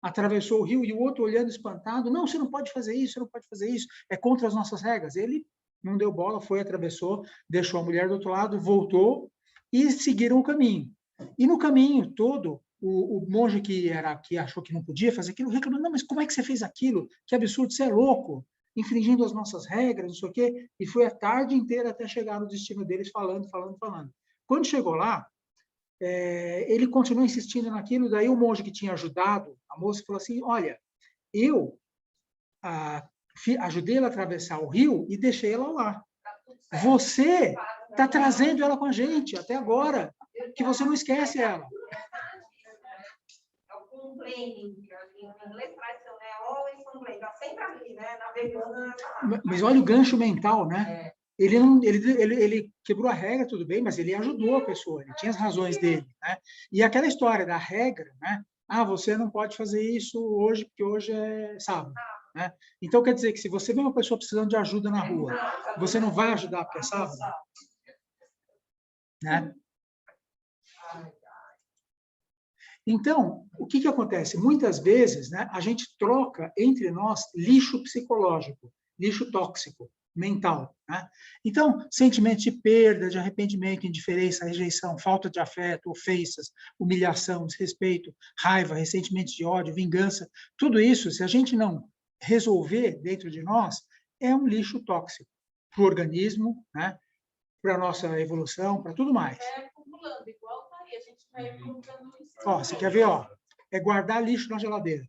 atravessou o rio, e o outro olhando espantado, não, você não pode fazer isso, você não pode fazer isso, é contra as nossas regras. Ele não deu bola, foi, atravessou, deixou a mulher do outro lado, voltou e seguiram o caminho. E no caminho todo, o monge que achou que não podia fazer aquilo, reclamou, não, mas como é que você fez aquilo? Que absurdo, você é louco, infringindo as nossas regras, não sei o quê. E foi a tarde inteira até chegar no destino deles, falando. Quando chegou lá, ele continuou insistindo naquilo, daí o monge que tinha ajudado a moça falou assim, olha, eu ajudei ela a atravessar o rio e deixei ela lá. Você está trazendo ela com a gente até agora, que você não esquece ela. É o complaining, que em inglês traz, né? Always complaining, está sempre ali, né? Navegando. Mas olha o gancho mental, né? Ele quebrou a regra, tudo bem, mas ele ajudou a pessoa, ele tinha as razões dele, né? E aquela história da regra, né? Você não pode fazer isso hoje, porque hoje é sábado, né? Então, quer dizer que se você vê uma pessoa precisando de ajuda na rua, você não vai ajudar porque é sábado? Né? Então, o que acontece? Muitas vezes, né, a gente troca entre nós lixo psicológico, lixo tóxico, mental. Né? Então, sentimentos de perda, de arrependimento, indiferença, rejeição, falta de afeto, ofensas, humilhação, desrespeito, raiva, ressentimentos de ódio, vingança, tudo isso, se a gente não resolver dentro de nós, é um lixo tóxico para o organismo, né? Para a nossa evolução, para tudo mais. Acumulando, igual tá aí, a gente vai colocando isso. Ó, você quer ver, ó? É guardar lixo na geladeira.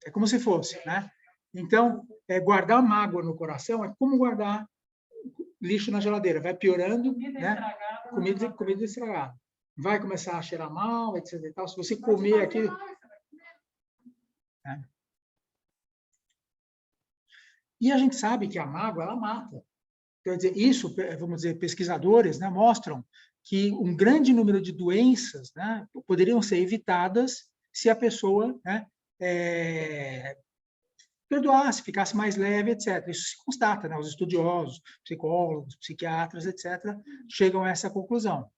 É como se fosse, né? Então, guardar mágoa no coração é como guardar lixo na geladeira. Vai piorando, né? Comida estragada. Vai começar a cheirar mal, etc. E tal. Se você comer aquilo... Né? E a gente sabe que a mágoa, ela mata. Quer dizer, isso, vamos dizer, pesquisadores, né, mostram que um grande número de doenças, né, poderiam ser evitadas se a pessoa, né, perdoasse, ficasse mais leve, etc. Isso se constata, né? Os estudiosos, psicólogos, psiquiatras, etc., chegam a essa conclusão.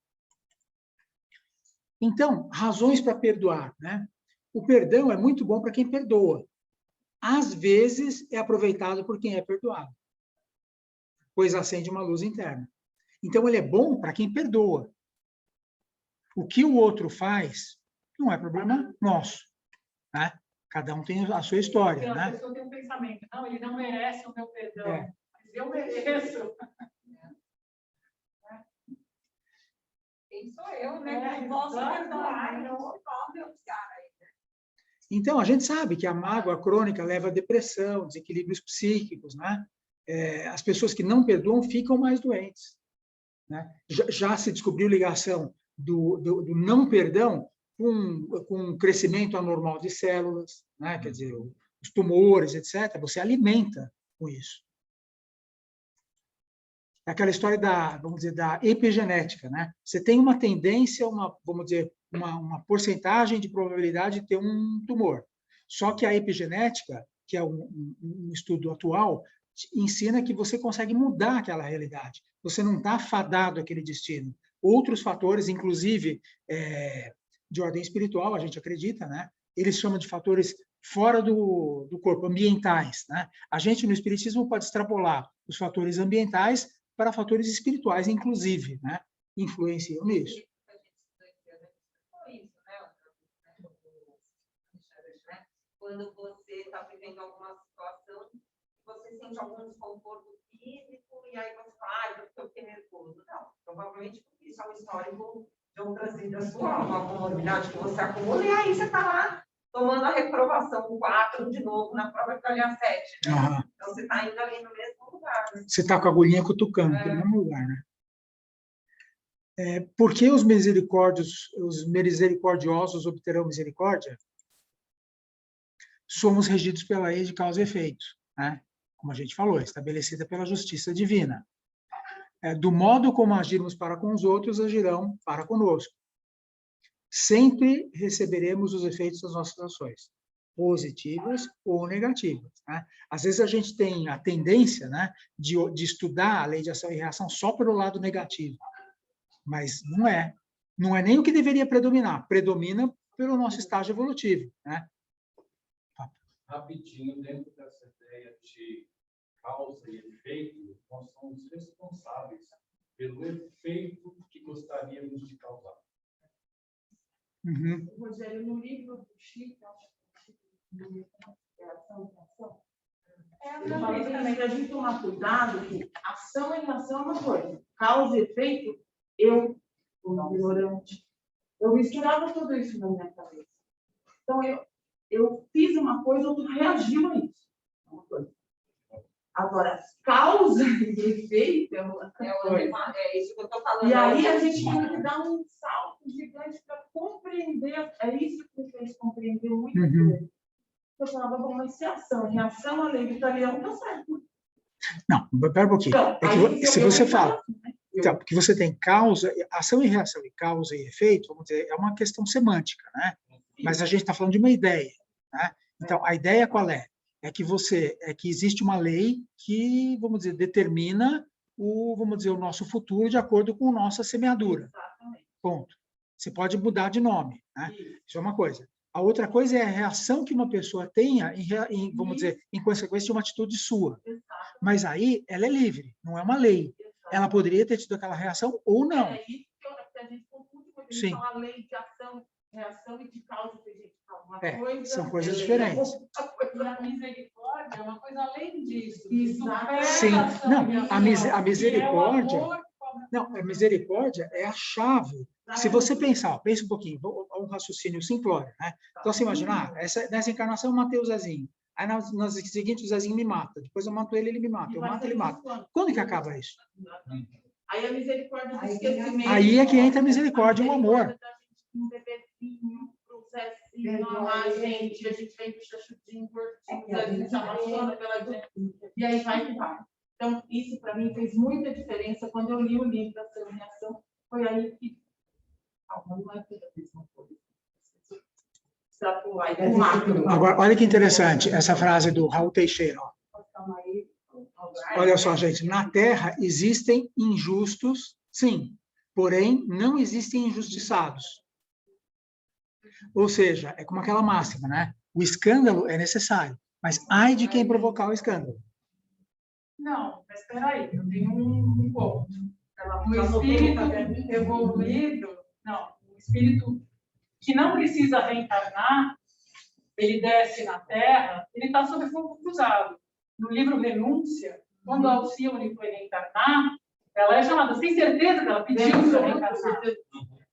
Então, razões para perdoar, né? O perdão é muito bom para quem perdoa. Às vezes, é aproveitado por quem é perdoado, pois acende uma luz interna. Então, ele é bom para quem perdoa. O que o outro faz não é problema nosso, né? Cada um tem a sua história, né? A pessoa tem um pensamento, não, ele não merece o meu perdão, mas eu mereço. Quem sou eu, né? Não posso perdoar, não vou meu cara. Então, a gente sabe que a mágoa crônica leva a depressão, desequilíbrios psíquicos, né? As pessoas que não perdoam ficam mais doentes, né? Já se descobriu ligação do não perdão com um crescimento anormal de células, né? Quer dizer, os tumores, etc. Você alimenta com isso. É aquela história vamos dizer, da epigenética, né? Você tem uma tendência, vamos dizer, uma porcentagem de probabilidade de ter um tumor. Só que a epigenética, que é um estudo atual, ensina que você consegue mudar aquela realidade. Você não está fadado àquele destino. Outros fatores, inclusive de ordem espiritual, a gente acredita, né? Eles chamam de fatores fora do corpo, ambientais, né? A gente, no espiritismo, pode extrapolar os fatores ambientais para fatores espirituais, inclusive, né? Influenciam nisso. quando você está vivendo alguma situação, você sente algum desconforto físico, e aí você fala, porque eu fiquei nervoso. Não, provavelmente porque isso é um histórico de outras vidas sua, uma comorbidade que você acumula, e aí você está lá tomando a reprovação 4 de novo na prova de olhar 7. Né? Aham. Então você está indo ali no mesmo lugar. Né? Você está com a agulhinha cutucando, no mesmo lugar, né? Por que os misericordiosos obterão misericórdia? Somos regidos pela lei de causa e efeito, né? Como a gente falou, estabelecida pela justiça divina. Do modo como agirmos para com os outros, agirão para conosco. Sempre receberemos os efeitos das nossas ações, positivas ou negativas. Né? Às vezes a gente tem a tendência, né, de estudar a lei de ação e reação só pelo lado negativo, mas não é. Não é nem o que deveria predominar. Predomina pelo nosso estágio evolutivo. Né? Rapidinho, dentro dessa ideia de causa e efeito, nós somos responsáveis pelo efeito que gostaríamos de causar. Uhum. Rogério, no livro do Chico, eu falei também que a gente tomar cuidado que ação e reação é uma coisa, causa e efeito, eu, como ignorante, eu misturava tudo isso na minha cabeça. Então, eu fiz uma coisa, outro reagiu a isso. Uma coisa. Agora, causa e efeito é outra coisa. É isso que eu estou falando. E aí a gente tem que dar um salto gigante para compreender. É isso que me fez compreender muito. Uhum. Eu falava, bom, mas se ação e reação, a lei do italiano está certo. Não, pera um pouquinho. Então, Se você fala... Então, porque você tem causa, ação e reação, e causa e efeito, vamos dizer, é uma questão semântica, né? Mas a gente está falando de uma ideia, né? Então, a ideia qual é? É que existe uma lei que, vamos dizer, determina o nosso futuro de acordo com a nossa semeadura. Exatamente. Ponto. Você pode mudar de nome, né? Isso é uma coisa. A outra coisa é a reação que uma pessoa tenha, vamos dizer, em consequência de uma atitude sua. Mas aí ela é livre, não é uma lei. Ela poderia ter tido aquela reação ou não. É isso que a gente confunde quando a Sim. gente fala lei de ação, reação e de causa. São coisas diferentes. E a misericórdia é uma coisa além disso. Sim. Não, a misericórdia... É o amor. Não, a misericórdia é a chave. Se você pensar, pensa um pouquinho, um raciocínio simplório, né? Então, você imaginar, nessa encarnação eu matei o Zezinho. Aí, nas seguintes, o Zezinho me mata. Depois eu mato ele, ele me mata. Eu mato, ele mata. Quando que acaba isso? Aí a misericórdia do esquecimento. Aí é que entra a misericórdia e o amor. Um bebezinho, um Zezinho, amar a gente vem com chachudinho, gordinho, o Zezinho se apaixona pela gente. E aí vai que vai. Então, isso para mim fez muita diferença quando eu li o livro Ação e Reação. Foi aí que... não é toda a mesma coisa. Agora, olha que interessante essa frase do Raul Teixeira. Ó. Olha só, gente, na Terra existem injustos, sim, porém não existem injustiçados. Ou seja, é como aquela máxima, né? O escândalo é necessário, mas ai de quem provocar o escândalo. Não, mas espera aí, eu tenho um ponto. O espírito evoluído, o espírito que não precisa reencarnar, ele desce na Terra, ele está sob fogo cruzado. No livro Renúncia, quando a Alcione foi reencarnar, ela é chamada, você tem certeza que ela pediu para reencarnar?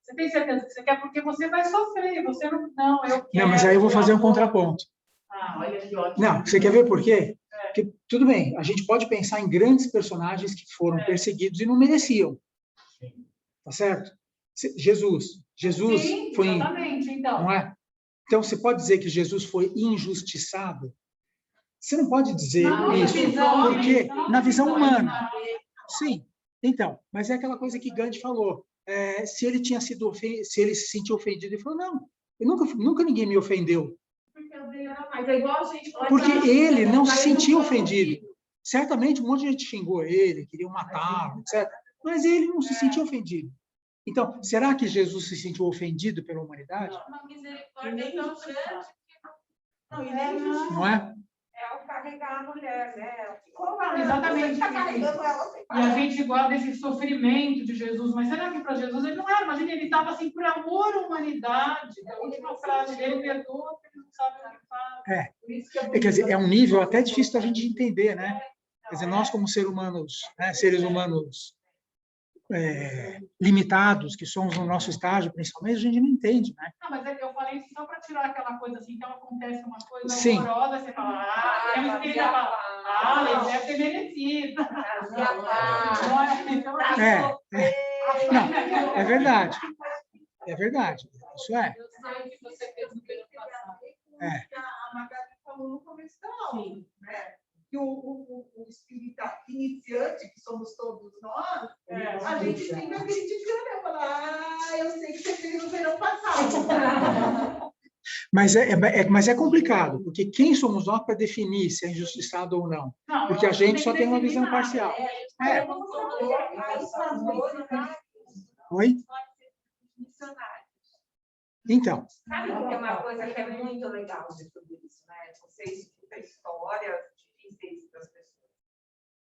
Você tem certeza que você quer? Porque você vai sofrer, você não... Não, eu quero... Não, mas aí eu vou fazer um contraponto. Olha que ótimo. Não, você quer ver por quê? Porque, tudo bem, a gente pode pensar em grandes personagens que foram perseguidos e não mereciam. Tá certo? Jesus Sim, foi... exatamente, então. Não é? Então, você pode dizer que Jesus foi injustiçado? Você não pode dizer isso, porque na visão humana. Sim, então, mas é aquela coisa que Gandhi falou. Se ele se ele se sentiu ofendido, ele falou, não, nunca ninguém me ofendeu. Porque ele não se sentiu ofendido. Certamente um monte de gente xingou ele, queriam matá-lo, etc. Mas ele não se sentiu ofendido. Então, será que Jesus se sentiu ofendido pela humanidade? Uma misericórdia tão grande. Não é? É o carregar a mulher, né? Exatamente. Você tá carregando ela sem E a gente guarda esse sofrimento de Jesus, mas será que para Jesus ele não era? Imagina, ele estava assim, por amor à humanidade. A última frase dele, perdoa, sabe o que faz. Por isso que Quer dizer, é um nível até difícil da gente entender, né? Quer dizer, nós como seres humanos limitados, que somos no nosso estágio, principalmente, a gente não entende, né? Não, mas é que eu falei isso só para tirar aquela coisa assim, então acontece uma coisa Sim. horrorosa, você fala, tem um espírito que fala, ele deve ter merecido. Não, é verdade. É verdade. Isso é. Eu sei o que você fez no ano passado. A Magali falou no começo da aula, né? Que o espírita iniciante, que somos todos nós, a gente fica criticando, eu falo, eu sei que você fez no verão passado. Mas é complicado, porque quem somos nós para definir se é injustiçado ou não? Porque a gente só tem uma visão parcial. Oi? Então. Sabe que tem uma coisa que é muito legal de tudo isso, né? Você escuta histórias difíceis das pessoas.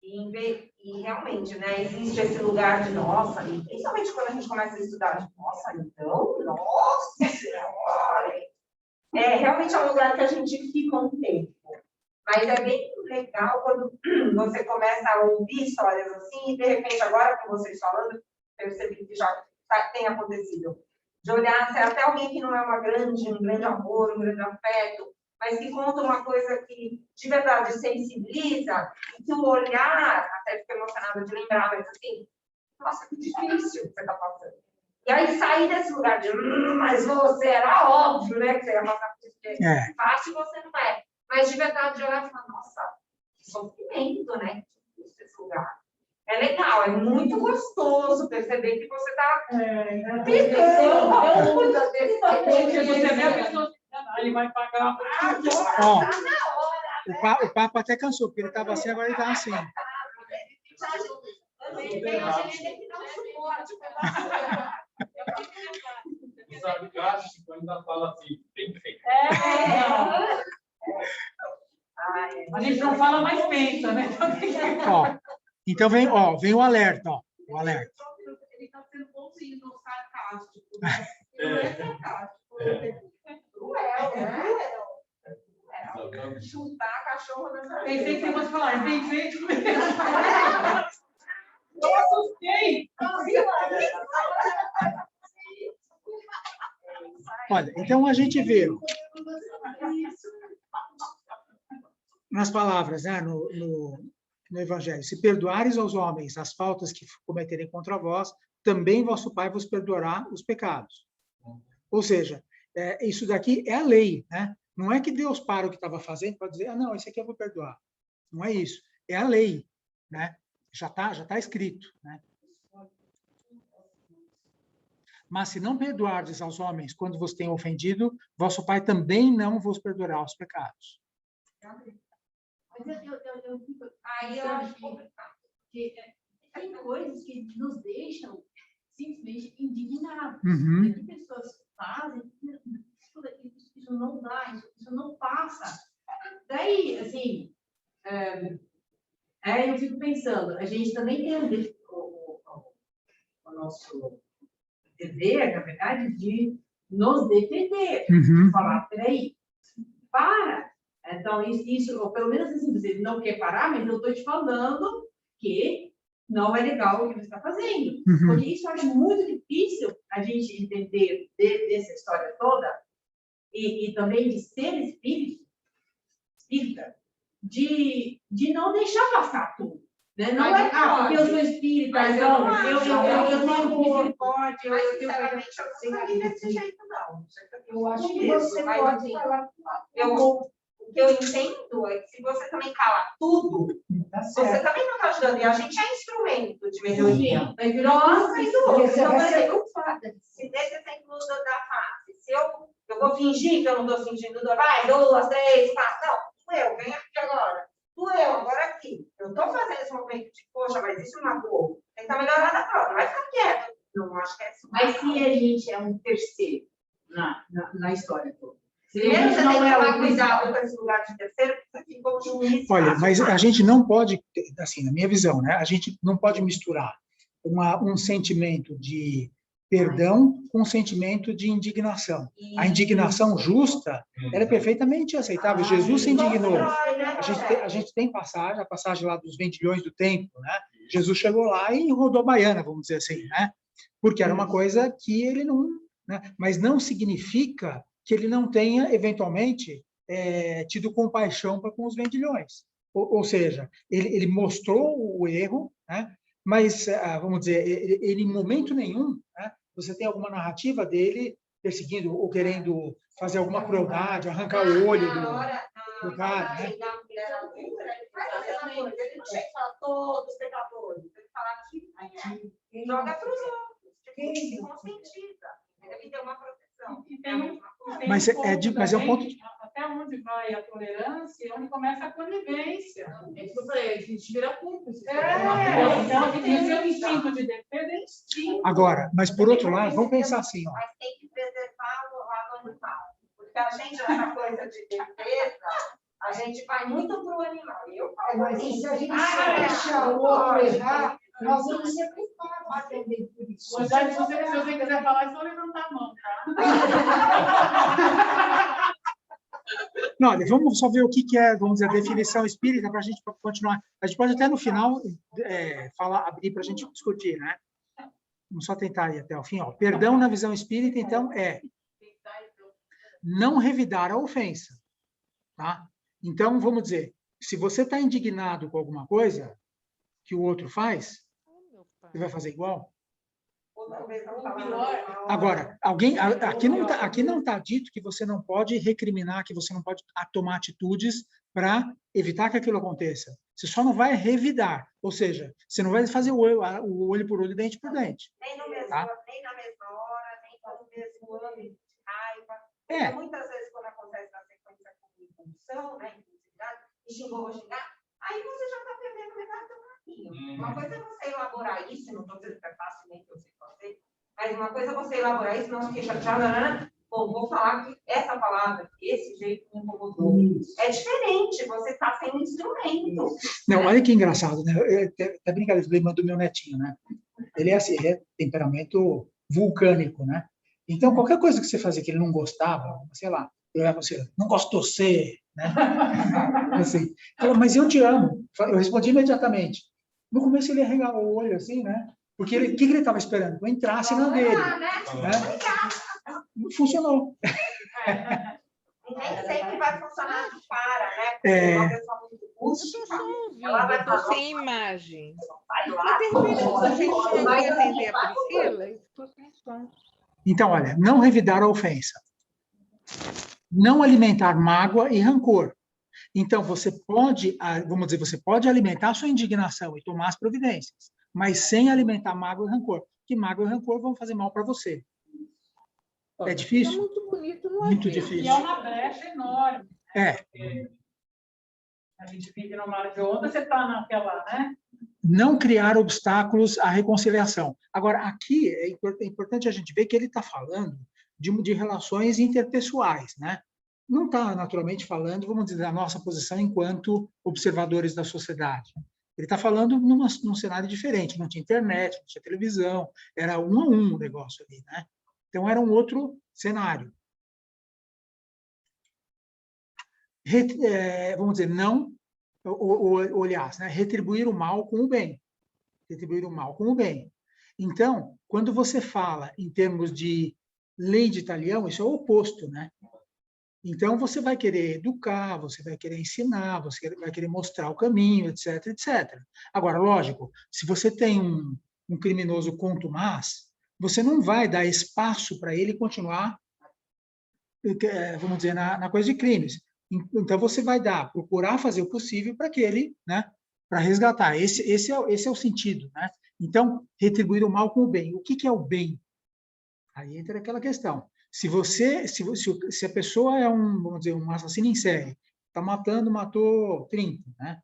E realmente, né? Existe esse lugar de nossa, e principalmente quando a gente começa a estudar de nossa, então, nossa senhora! Realmente é um lugar que a gente fica um tempo. Mas é bem legal quando você começa a ouvir histórias assim, e de repente, agora com vocês falando, percebi que já tem acontecido. De olhar até alguém que não é um grande amor, um grande afeto, mas que conta uma coisa que de verdade sensibiliza, e que o olhar, até fico emocionada de lembrar, mas assim, nossa, que difícil que você está passando. E aí sair desse lugar de, mas você era óbvio, né, que você ia passar por isso. Fácil você não é. Mas de verdade olhar e falar, nossa, que sofrimento, né, esse lugar. É legal, é muito gostoso perceber que você está Você vê a pessoa, ele vai pagar. O papo até cansou, porque ele estava assim, agora ele está assim. O sarcástico ainda fala assim, bem feito. A gente não fala, mais pensa, né? Então vem o alerta, o alerta. Ele está sendo bonzinho no sarcástico. Não é sarcástico. Cruel. Chutar cachorro na sua Pensei que você fosse falar, bem feito mesmo. Eu assustei. Olha, então a gente vê nas palavras, né, no Evangelho, se perdoares aos homens as faltas que cometerem contra vós, também vosso Pai vos perdoará os pecados. Ou seja, isso daqui é a lei, né? Não é que Deus para o que estava fazendo para dizer, não, esse aqui eu vou perdoar. Não é isso. É a lei, né? Já tá escrito, né? Mas se não perdoardes aos homens quando vos têm ofendido, vosso Pai também não vos perdoará os pecados. Mas eu fico pensando que tem coisas que nos deixam simplesmente indignados. Uhum. Que pessoas fazem, isso não dá, isso não passa. Daí, assim, eu fico pensando, a gente também tem o nosso dever, na verdade, de nos defender. Uhum. Falar, peraí, para. Então, isso, ou pelo menos assim, você não quer parar, mas eu estou te falando que não é legal o que você está fazendo. Uhum. Porque isso eu acho muito difícil a gente entender dessa história toda, e também de ser espírita, de não deixar passar tudo. Né? Não é porque eu sou espírita, então eu tenho misericórdia. Mas, sinceramente, eu não saí desse jeito, não. Eu acho que você pode falar. O que eu entendo é que se você também cala tudo, você também não está ajudando. E a gente é instrumento de melhoria. Nossa, isso. Então, por exemplo, se desse exemplo da face, se eu vou fingir que eu não estou sentindo dor, vai, 2, 3, 4, não, doeu, vem aqui agora. Doeu, agora aqui. Eu estou fazendo esse movimento de, poxa, mas isso magoou. Tenta melhorar na prova, vai ficar quieto. Não acho que é isso. Mas se a gente é um terceiro na história toda. Primeiro você tem que tomar cuidado com esse lugar de terceiro, porque você fica um juiz. Olha, mas a gente não pode, assim, na minha visão, né? A gente não pode misturar um sentimento de perdão com sentimento de indignação. A indignação justa, ela é perfeitamente aceitável. Jesus se indignou. A gente tem a passagem lá dos vendilhões do templo, né? Jesus chegou lá e rodou a baiana, vamos dizer assim, né? Porque era uma coisa que ele não... Né? Mas não significa que ele não tenha, eventualmente, tido compaixão para com os vendilhões. Ou seja, ele mostrou o erro, né? Mas, vamos dizer, ele em momento nenhum, né? Você tem alguma narrativa dele perseguindo ou querendo fazer alguma crueldade, arrancar o olho do cara, né? Ele não chega e fala todos os pecadores. Ele fala aqui, joga para os outros. Ele se conscientiza. Ele tem uma proteção. Mas é um ponto... Até onde vai a tolerância e onde começa a conivência. É isso que eu falei, a gente vira cúmplice. Então, o instinto de defesa é instinto. Agora, mas por outro lado, vamos pensar assim, ó. Mas tem que preservar o lado animal. Porque a gente, essa coisa de defesa, a gente vai muito para o animal. Mas se a gente deixar o outro errar, nós vamos ser culpados também por isso. Rogério, se você quiser falar, é só levantar a mão, tá? Não, olha, vamos só ver o que é, vamos dizer, a definição espírita para a gente continuar. A gente pode até no final abrir para a gente discutir, né? Vamos só tentar ir até o fim. Ó. Perdão na visão espírita, então, é não revidar a ofensa. Tá? Então, vamos dizer, se você está indignado com alguma coisa que o outro faz, você vai fazer igual? Agora, aqui não está dito que você não pode recriminar, que você não pode tomar atitudes para evitar que aquilo aconteça. Você só não vai revidar, ou seja, você não vai fazer o olho por olho, dente por dente. Nem na mesma hora, nem no mesmo âmbito de raiva. Muitas vezes, quando acontece na sequência com impulsão, né, impulsividade, e xingou, aí você já está perdendo metade do caminho. Uma coisa é você elaborar isso, não estou dizendo que é fácil, nem que eu sei fazer, mas uma coisa é você elaborar isso, não fiquei chateada, bom, vou falar que essa palavra, esse jeito me incomodou. É diferente, você está sem um instrumento. Não, olha que engraçado, né? É brincadeira, lembrando do meu netinho, né? Ele é assim, temperamento vulcânico, né? Então, qualquer coisa que você fazia que ele não gostava, sei lá, eu ia você, não gosto de você, né? Assim, mas eu te amo. Eu respondi imediatamente. No começo ele ia regar o olho, assim, né? Porque o que ele estava esperando? Que eu entrasse na dele. Né? Funcionou. Nem sempre vai funcionar de cara, né? Porque é uma pessoa muito rústica. Ela vai estou sem imagem. Mas, de repente, a gente vai atender a Priscila e então, olha, não revidar a ofensa. Não alimentar mágoa e rancor. Então, você pode, vamos dizer, você pode alimentar a sua indignação e tomar as providências, mas sem alimentar mágoa e rancor. Porque mágoa e rancor vão fazer mal para você. É difícil? É muito bonito, não é? Muito difícil. E é uma brecha enorme. É. A gente vive no mar de onda, você está naquela, né? Não criar obstáculos à reconciliação. Agora, aqui é importante a gente ver que ele está falando de relações interpessoais, né? Não está, naturalmente, falando, vamos dizer, da nossa posição enquanto observadores da sociedade. Ele está falando num cenário diferente, não tinha internet, não tinha televisão, era 1 a 1 o negócio ali, né? Então, era um outro cenário. Vamos dizer, não, aliás, né? Retribuir o mal com o bem. Retribuir o mal com o bem. Então, quando você fala em termos de lei de Talião, isso é o oposto, né? Então, você vai querer educar, você vai querer ensinar, você vai querer mostrar o caminho, etc, etc. Agora, lógico, se você tem um criminoso contumaz, você não vai dar espaço para ele continuar, vamos dizer, na coisa de crimes. Então, você vai procurar fazer o possível para que ele, né, para resgatar. Esse é o sentido, né? Então, retribuir o mal com o bem. O que é o bem? Aí entra aquela questão. Se a pessoa é vamos dizer, um assassino em série, está matou 30, né?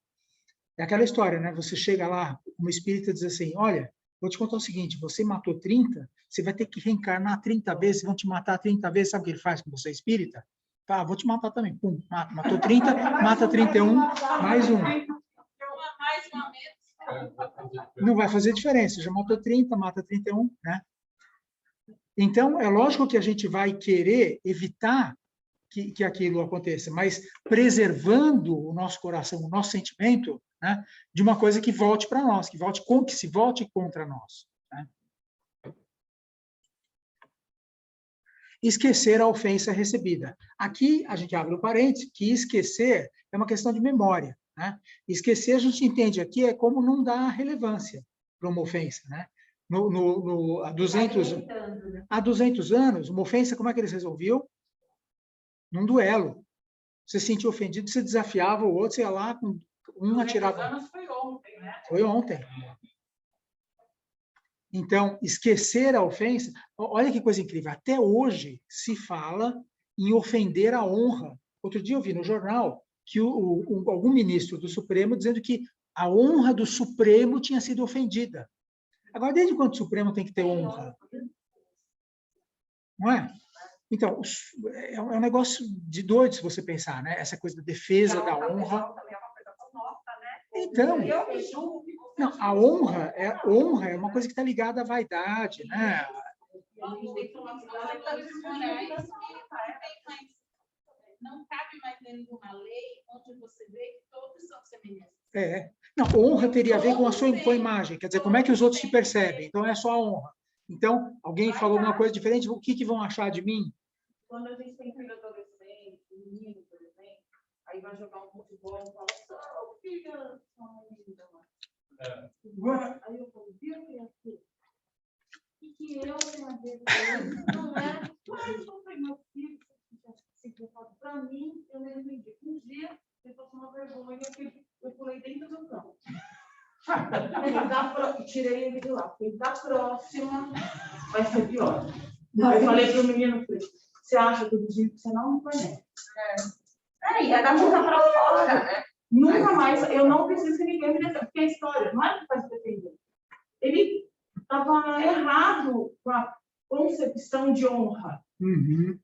É aquela história, né? Você chega lá, uma espírita diz assim, olha, vou te contar o seguinte, você matou 30, você vai ter que reencarnar 30 vezes, vão te matar 30 vezes, sabe o que ele faz com você, espírita? Tá, vou te matar também. Pum, matou 30, mata 31, mais um. Não vai fazer diferença, já matou 30, mata 31, né? Então, é lógico que a gente vai querer evitar que aquilo aconteça, mas preservando o nosso coração, o nosso sentimento, né, de uma coisa que volte para nós, que se volte contra nós. Né? Esquecer a ofensa recebida. Aqui, a gente abre um parênteses, que esquecer é uma questão de memória. Né? Esquecer, a gente entende aqui, é como não dar relevância para uma ofensa. Né? Há 200 anos, uma ofensa, como é que eles resolviam? Num duelo. Você se sentia ofendido, você desafiava o outro, você ia lá, atirava. Anos foi ontem, né? Foi ontem. Então, esquecer a ofensa, olha que coisa incrível, até hoje se fala em ofender a honra. Outro dia eu vi no jornal que algum ministro do Supremo dizendo que a honra do Supremo tinha sido ofendida. Agora, desde quando o Supremo tem que ter honra? Não é? Então, é um negócio de doido, se você pensar, né? Essa coisa da defesa da honra. Então, não, a honra é uma coisa que está ligada à vaidade, né? Não cabe mais dentro de uma lei onde você vê que todos são semelhantes. Não, honra teria a ver com a sua imagem, quer dizer, como é que os outros te percebem? Então, é só a honra. Então, alguém falou uma coisa diferente, o que vão achar de mim? Quando a gente tem filho adolescente, menino, por exemplo, aí vai jogar um futebol e fala, oh, filha, aí eu falo, viu, criança? Que eu tenho a ver com ele, não é? Mas não foi meu filho, se preocupado para mim, eu não entendi. Um dia, eu passou uma vergonha, eu pulei dentro do campo. Tirei ele de lá. Porque da próxima vai ser pior. Eu falei para o menino, você acha que eu dizia que você não me conhece? E é da boca para fora, né? Nunca mais, eu não preciso que ninguém me defenda, porque a história não é que faz defender. Ele estava errado com a concepção de honra. Uhum.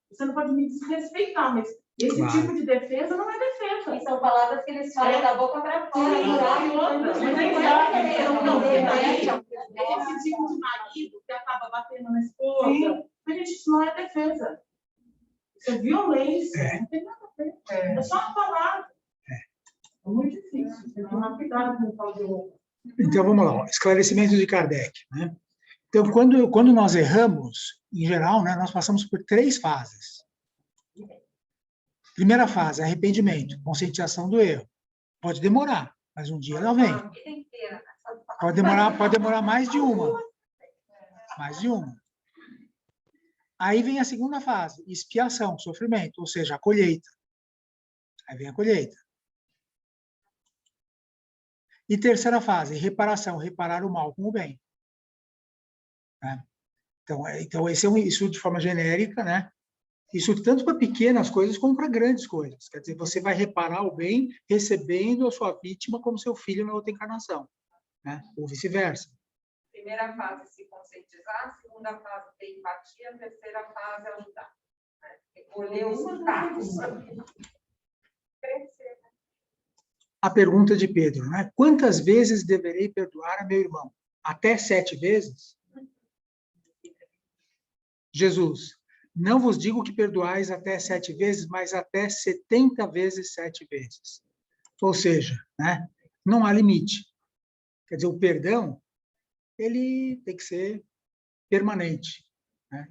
Você não pode me desrespeitar, mas esse tipo de defesa não é defesa. E são palavras que eles falam da boca para fora. Esse tipo de marido que acaba batendo na esposa, isso não é defesa. Isso é violência. Não tem nada a ver. É só uma palavra. É muito difícil. Tem que tomar cuidado com o tal de honra. Então, vamos lá. Ó. Esclarecimento de Kardec. Né? Então, quando nós erramos, em geral, né, nós passamos por 3 fases. Primeira fase, arrependimento, conscientização do erro. Pode demorar, mas um dia ela vem. Pode demorar mais de uma. Mais de uma. Aí vem a segunda fase, expiação, sofrimento, ou seja, a colheita. Aí vem a colheita. E terceira fase, reparação, reparar o mal com o bem. Né? Então isso de forma genérica, né? Isso tanto para pequenas coisas como para grandes coisas. Quer dizer, você vai reparar o bem recebendo a sua vítima como seu filho na outra encarnação. Né? Ou vice-versa. Primeira fase, se conscientizar. Segunda fase, ter empatia. Terceira fase, ajudar. Recolher os dados. Crescer. A pergunta de Pedro, né? Quantas vezes deverei perdoar a meu irmão? Até 7 vezes? Jesus, não vos digo que perdoais até 7 vezes, mas até 70 vezes 7 vezes. Ou seja, né? Não há limite. Quer dizer, o perdão, ele tem que ser permanente. Né?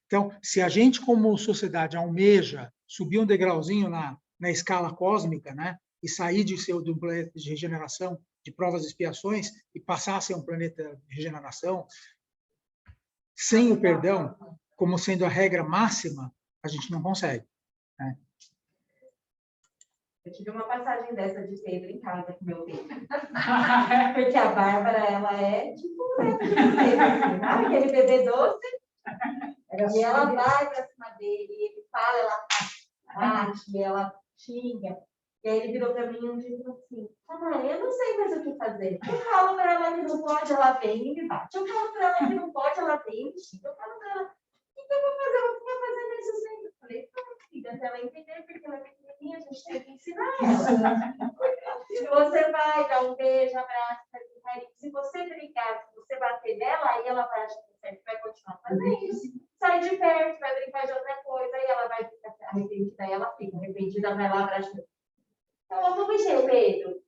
Então, se a gente, como sociedade, almeja subir um degrauzinho na escala cósmica, né? E sair de um planeta de regeneração, de provas e expiações, e passar a ser um planeta de regeneração, sem o perdão, como sendo a regra máxima, a gente não consegue. Né? Eu tive uma passagem dessa de Pedro em casa com meu filho. Porque a Bárbara, ela é tipo, né? Aquele bebê doce. E ela vai para cima dele, e ele fala, ela bate, ela xinga. E aí ele virou para mim um dia e falou assim, mãe, eu não sei mais o que fazer. Eu falo para ela que não pode, ela vem e me bate. Eu falo para ela que não pode, ela vem e me xinga. Eu falo para ela, o que eu vou fazer? Eu vou fazer isso sempre. Eu falei, filha, até ela entender, porque ela é pequenininha, a gente tem que ensinar ela. Se você vai dar um beijo, abraço, carinho, se você brigar, se você bater nela, aí ela vai achar que você vai continuar fazer isso. Sai de perto, vai brincar de outra coisa, aí ela vai ficar arrependida, aí ela fica arrependida, vai lá abraçar. Então, eu vou mexer o Pedro.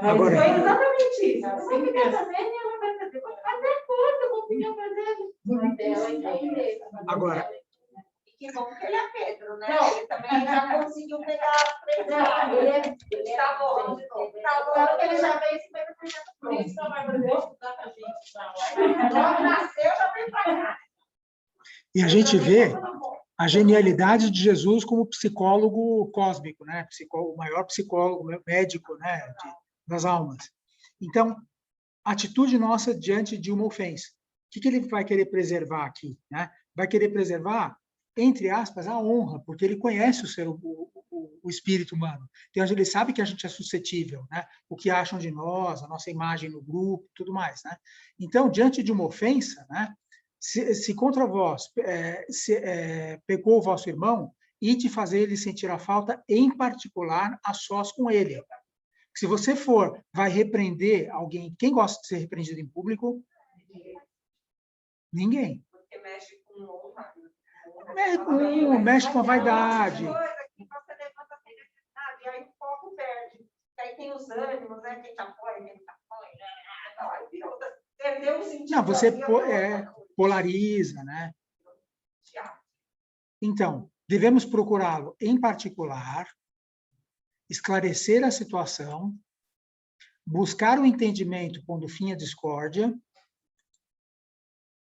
Agora- Foi exatamente isso. Você vai ficar fazendo e ela vai fazer. Vou fazer coisa, eu vou ficar fazendo. Mas ela entender. Agora- E que bom que ele é Pedro, né? Não. Ele também já conseguiu pegar a frente. Não, ele Tá bom, tá bom. Agora que ele já veio, esse Pedro foi já Por isso que ela vai poder estudar com a gente. Já nasceu, já veio pra cá. E a gente vê a genialidade de Jesus como psicólogo cósmico, né? O maior psicólogo médico, né? Das almas. Então, atitude nossa diante de uma ofensa. O que ele vai querer preservar aqui, né? Vai querer preservar, entre aspas, a honra, porque ele conhece o espírito humano. Então, ele sabe que a gente é suscetível, né? O que acham de nós, a nossa imagem no grupo, tudo mais, né? Então, diante de uma ofensa, né? Se contra vós pecou o vosso irmão, e te fazer ele sentir a falta, em particular, a sós com ele. Se você vai repreender alguém, quem gosta de ser repreendido em público? Ninguém. Porque mexe com honra. Mexe com a vaidade. Coisa que você levanta sem necessidade, e aí o foco perde. E aí tem os ânimos, né? Quem tá fora, quem tá fora. Perdeu o sentido. Não, você da vida, polariza, né? Então, devemos procurá-lo em particular, esclarecer a situação, buscar o entendimento pondo fim à discórdia,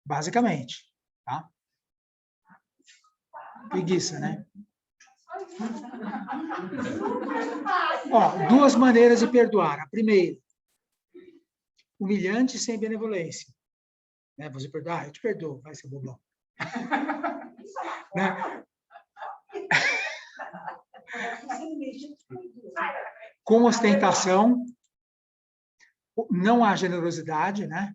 basicamente, tá? Preguiça, né? Ó, duas maneiras de perdoar. A primeira, humilhante sem benevolência. Né? Você perdoa, eu te perdoo, vai ser bobão. Né? Com ostentação, não há generosidade, né?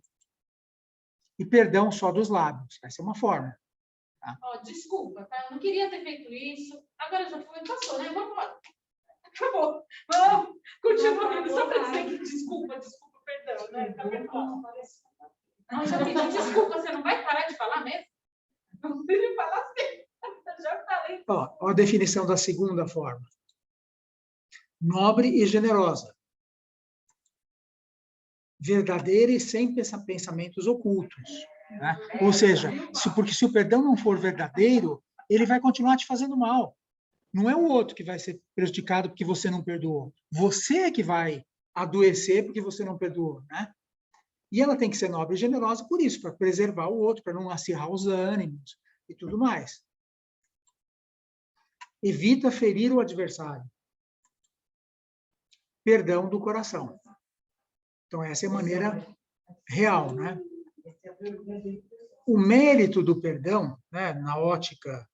E perdão só dos lábios. Vai ser uma forma. Tá? Ó, desculpa, tá? Eu não queria ter feito isso. Agora já foi, passou, né? Vamos embora. Acabou. Vamos. Continua rindo só para dizer que desculpa, perdão, né? Tá perdoado. Não, já pedi desculpa, você não vai parar de falar mesmo? Não precisa falar assim. Já falei. Ó, a definição da segunda forma. Nobre e generosa. Verdadeira e sem pensamentos ocultos. Né? Ou seja, porque se o perdão não for verdadeiro, ele vai continuar te fazendo mal. Não é o outro que vai ser prejudicado porque você não perdoou. Você é que vai adoecer porque você não perdoou, né? E ela tem que ser nobre e generosa por isso, para preservar o outro, para não acirrar os ânimos e tudo mais. Evita ferir o adversário. Perdão do coração. Então, essa é a maneira real, né? O mérito do perdão, né, na ótica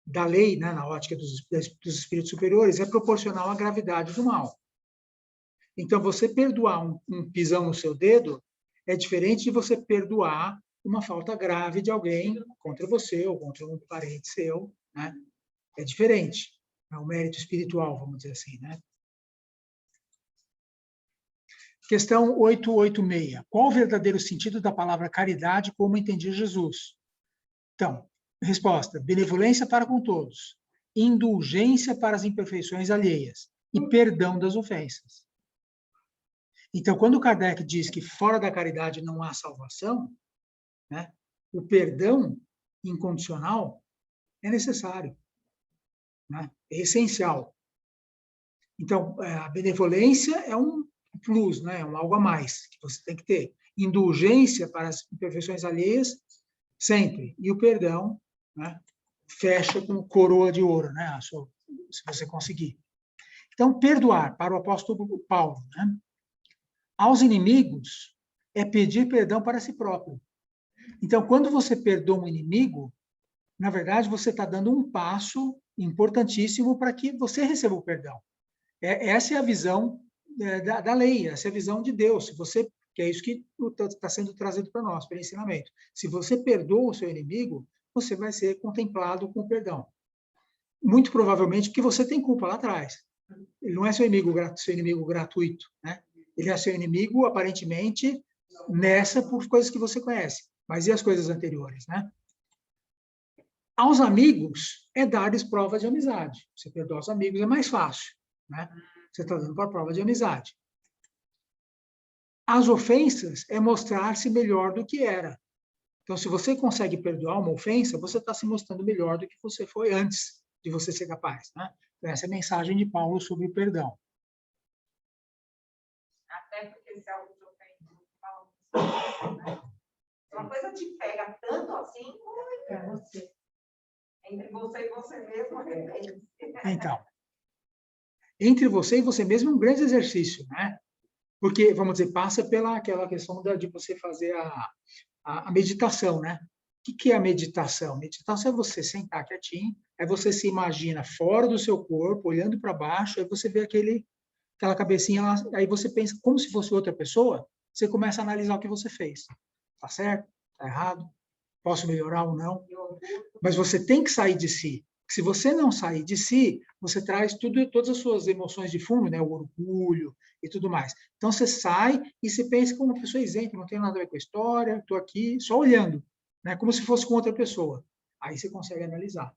da lei, né, na ótica dos espíritos superiores, é proporcional à gravidade do mal. Então, você perdoar um pisão no seu dedo é diferente de você perdoar uma falta grave de alguém contra você ou contra um parente seu, né? É diferente. É um mérito espiritual, vamos dizer assim, né? Questão 886. Qual o verdadeiro sentido da palavra caridade como entendia Jesus? Então, resposta: benevolência para com todos, indulgência para as imperfeições alheias e perdão das ofensas. Então, quando Kardec diz que fora da caridade não há salvação, né, o perdão incondicional é necessário, né, é essencial. Então, a benevolência é um plus, né, é um algo a mais que você tem que ter. Indulgência para as imperfeições alheias, sempre. E o perdão, né, fecha com coroa de ouro, né, se você conseguir. Então, perdoar, para o apóstolo Paulo, né, aos inimigos é pedir perdão para si próprio. Então, quando você perdoa um inimigo, na verdade, você está dando um passo importantíssimo para que você receba o perdão. Essa é a visão da lei, essa é a visão de Deus. Que é isso que está sendo trazido para nós, pelo ensinamento. Se você perdoa o seu inimigo, você vai ser contemplado com perdão. Muito provavelmente porque você tem culpa lá atrás. Ele não é seu inimigo gratuito, né? Ele é seu inimigo, aparentemente, por coisas que você conhece. Mas e as coisas anteriores, né? Aos amigos, é dar-lhes prova de amizade. Você perdoa aos amigos, é mais fácil, né? Você está dando para prova de amizade. As ofensas é mostrar-se melhor do que era. Então, se você consegue perdoar uma ofensa, você está se mostrando melhor do que você foi antes de você ser capaz, né? Então, essa é a mensagem de Paulo sobre o perdão. Até porque se algo te ofende, né? Uma coisa te pega tanto assim, Para você. entre você e você mesmo, arrepende. Então, entre você e você mesmo é um grande exercício, né? Porque, vamos dizer, passa pela aquela questão de você fazer a meditação, né? O que é a meditação? Meditação é você sentar quietinho, aí você se imagina fora do seu corpo, olhando para baixo, aí você vê aquela cabecinha lá, aí você pensa como se fosse outra pessoa, você começa a analisar o que você fez. Tá certo? Tá errado? Posso melhorar ou não? Mas você tem que sair de si. Se você não sair de si, você traz todas as suas emoções de fundo, né? O orgulho e tudo mais. Então, você sai e você pensa como uma pessoa isenta, não tem nada a ver com a história, estou aqui só olhando, né? Como se fosse com outra pessoa. Aí você consegue analisar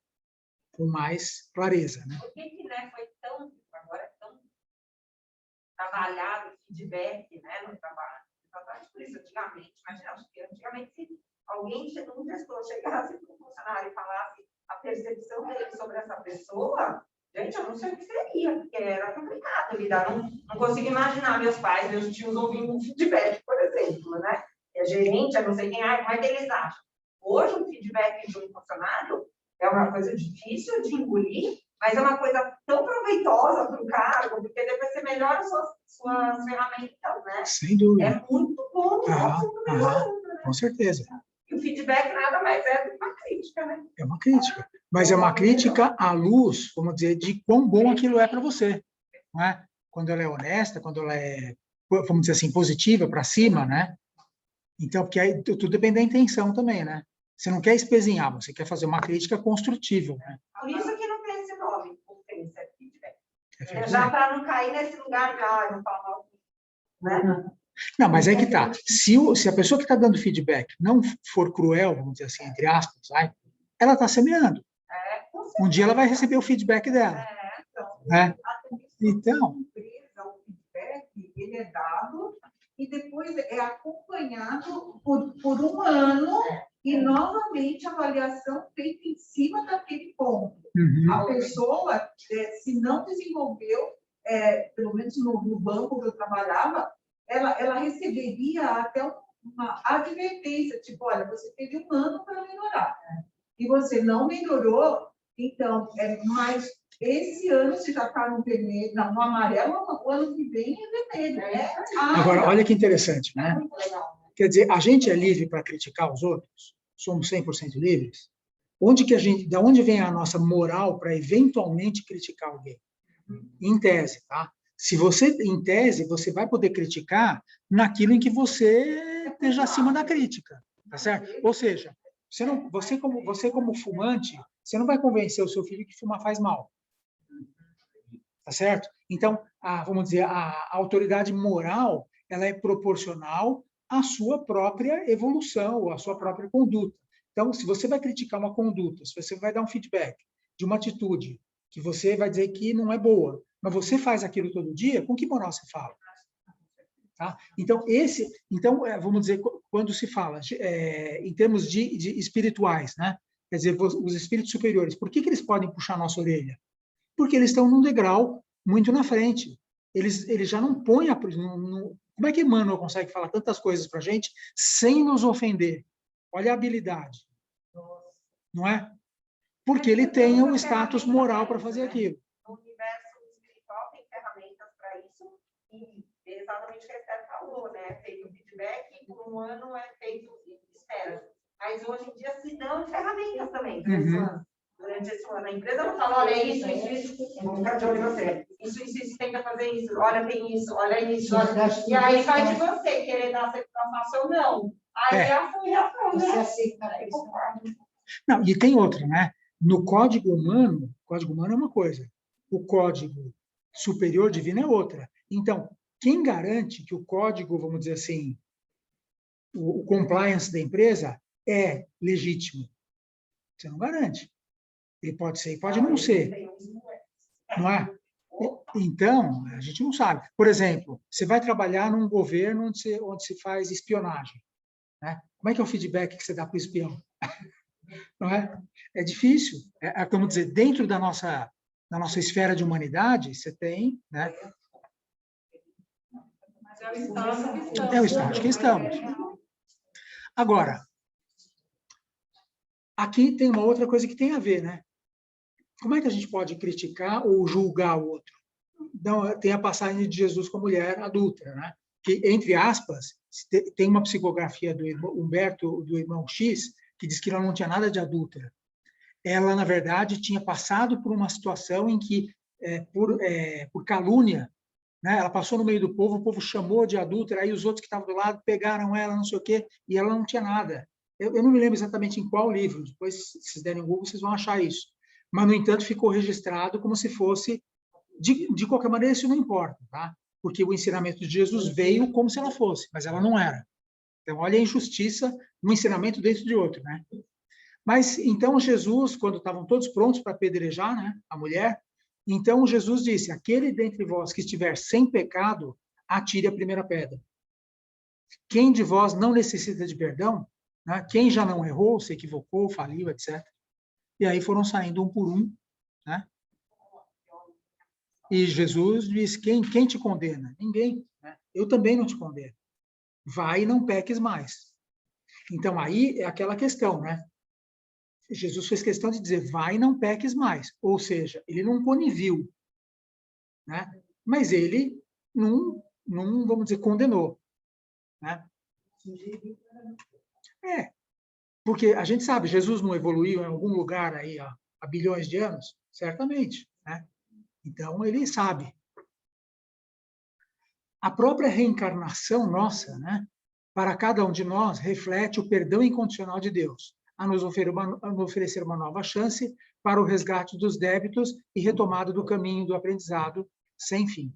com mais clareza, né? Por que né, foi tão, agora é tão trabalhado o feedback, né, no trabalho? Exatamente por isso, antigamente, imagina, acho que antigamente, se alguém, um gestor chegasse para um funcionário e falasse a percepção dele sobre essa pessoa, gente, eu não sei o que seria, porque era complicado lidar. Não consigo imaginar meus pais, meus tios ouvindo um feedback, por exemplo, né? É gerente, eu não sei quem é, como é que eles acham. Hoje, o feedback de um funcionário é uma coisa difícil de engolir, mas é uma coisa tão proveitosa para o cargo, porque depois você melhora suas ferramentas, né? Sem dúvida. É muito bom. Com certeza. E o feedback nada mais é do que uma crítica, né? É uma crítica. Mas é uma crítica à luz, vamos dizer, de quão bom aquilo é para você. Não é? Quando ela é honesta, quando ela é, vamos dizer assim, positiva, para cima, né? Então, porque aí tudo depende da intenção também, né? Você não quer espezinhar, você quer fazer uma crítica construtiva, né? Por isso que não tem esse nome, ofensa, feedback. É Já para não cair nesse lugar de não falar, né? Não, mas é que tá. Se a pessoa que está dando feedback não for cruel, vamos dizer assim, entre aspas, vai, ela está semeando. Um dia ela vai receber o feedback dela. Né? Então, o feedback ele é dado e depois é acompanhado por um ano e novamente avaliação feita em cima daquele ponto. A pessoa, se não desenvolveu, pelo menos no banco que eu trabalhava, ela receberia até uma advertência, tipo, olha, você teve um ano para melhorar. E você não melhorou, então, mas esse ano você já está no vermelho, não, no amarelo, o ano que vem é vermelho. Agora, olha que interessante, né? Quer dizer, a gente é livre para criticar os outros? Somos 100% livres? Da onde vem a nossa moral para eventualmente criticar alguém? Em tese, tá? Se você, em tese, você vai poder criticar naquilo em que você esteja acima da crítica, tá certo? Ou seja, você como fumante, você não vai convencer o seu filho que fumar faz mal, tá certo? Então, vamos dizer, a autoridade moral, ela é proporcional à sua própria evolução, à sua própria conduta. Então, se você vai criticar uma conduta, se você vai dar um feedback de uma atitude que você vai dizer que não é boa, mas você faz aquilo todo dia, com que moral você fala? Tá? Então, vamos dizer, quando se fala em termos de espirituais, né? Quer dizer, os espíritos superiores, por que eles podem puxar a nossa orelha? Porque eles estão num degrau muito na frente. Eles já não põem como é que Emmanuel consegue falar tantas coisas para a gente sem nos ofender? Olha a habilidade. Não é? Porque ele tem o status moral para fazer aquilo. No universo espiritual tem ferramentas para isso, e exatamente o que a Esther falou, né? É feito feedback, por um ano é feito espera. Mas hoje em dia se dão ferramentas também. Durante esse ano, a empresa não fala, olha isso, eu vou ficar de olho em você. Isso, tenta fazer isso, olha, tem isso, olha isso. Olha. E aí vai de você querer dar aceitação ou não. Aí Você aceita isso. Não, e tem outra, né? No código humano é uma coisa, o código superior divino é outra. Então, quem garante que o código, vamos dizer assim, o compliance da empresa é legítimo. Você não garante. Ele pode ser e pode não ser. Não é? Então, a gente não sabe. Por exemplo, você vai trabalhar num governo onde se faz espionagem. Né? Como é que é o feedback que você dá para o espião? Não é? É difícil. Como dizer, dentro da nossa esfera de humanidade, você tem... Né? Mas é o estado que estamos. É o estágio que estamos. Agora, aqui tem uma outra coisa que tem a ver, né? Como é que a gente pode criticar ou julgar o outro? Então, tem a passagem de Jesus com a mulher adúltera, né? Que, entre aspas, tem uma psicografia do Humberto, do irmão X, que diz que ela não tinha nada de adúltera. Ela, na verdade, tinha passado por uma situação em que, por calúnia, né? Ela passou no meio do povo, o povo chamou de adúltera, aí os outros que estavam do lado pegaram ela, não sei o quê, e ela não tinha nada. Eu não me lembro exatamente em qual livro, depois, se vocês derem Google, vocês vão achar isso. Mas, no entanto, ficou registrado como se fosse... De qualquer maneira, isso não importa, tá? Porque o ensinamento de Jesus veio como se ela fosse, mas ela não era. Então, olha a injustiça no ensinamento dentro de outro, né? Mas, então, Jesus, quando estavam todos prontos para apedrejar, né, a mulher, então Jesus disse, aquele dentre vós que estiver sem pecado, atire a primeira pedra. Quem de vós não necessita de perdão, né? Quem já não errou, se equivocou, faliu, etc. E aí foram saindo um por um, né? E Jesus diz, quem te condena? Ninguém. Né? Eu também não te condeno. Vai e não peques mais. Então, aí é aquela questão, né? Jesus fez questão de dizer, vai e não peques mais. Ou seja, ele não conivil, né? Mas ele não, vamos dizer, condenou. Né? Porque a gente sabe, Jesus não evoluiu em algum lugar aí há bilhões de anos? Certamente, né? Então, ele sabe. A própria reencarnação nossa, né, para cada um de nós, reflete o perdão incondicional de Deus, a nos oferecer uma nova chance para o resgate dos débitos e retomada do caminho do aprendizado sem fim.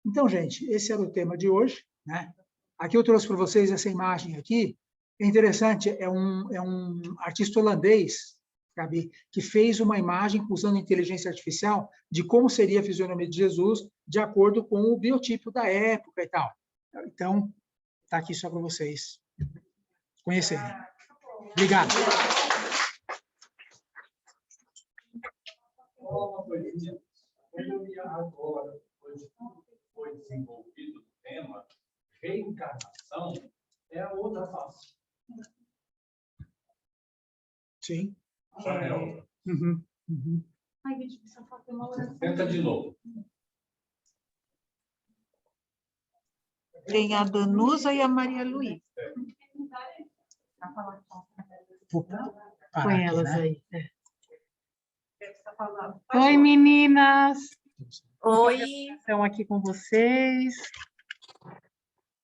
Então, gente, esse era o tema de hoje. Né? Aqui eu trouxe para vocês essa imagem aqui. É interessante, é um artista holandês, sabe, que fez uma imagem usando inteligência artificial de como seria a fisionomia de Jesus de acordo com o biotipo da época e tal. Então, está aqui só para vocês conhecerem. Obrigado. Uma coisinha. Agora, foi desenvolvido o tema reencarnação, é a outra face. Sim. Rafael. Uhum. Uhum. Ai, gente, precisa fazer uma oração. Tenta de novo. Tem a Danusa e a Maria Luísa. Põe elas né? aí. Oi, meninas. Oi. Estão aqui com vocês.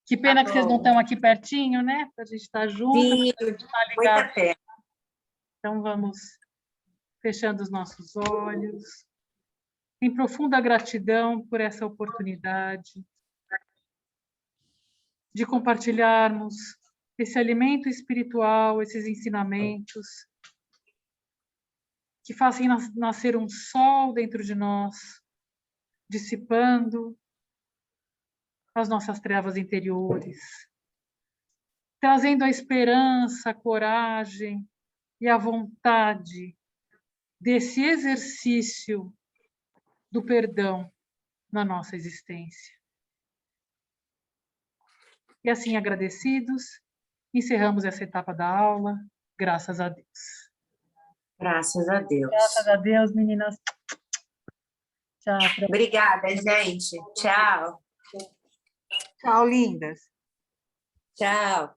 Que pena que vocês não estão aqui pertinho, né? Para a gente estar junto. Sim, Ligado. pé. Então, vamos fechando os nossos olhos. Em profunda gratidão por essa oportunidade de compartilharmos esse alimento espiritual, esses ensinamentos que fazem nascer um sol dentro de nós, dissipando as nossas trevas interiores, trazendo a esperança, a coragem e a vontade desse exercício do perdão na nossa existência. E assim, agradecidos, encerramos essa etapa da aula, graças a Deus. Graças a Deus. Graças a Deus, meninas. Tchau. Obrigada, gente. Tchau. Tchau, lindas. Tchau.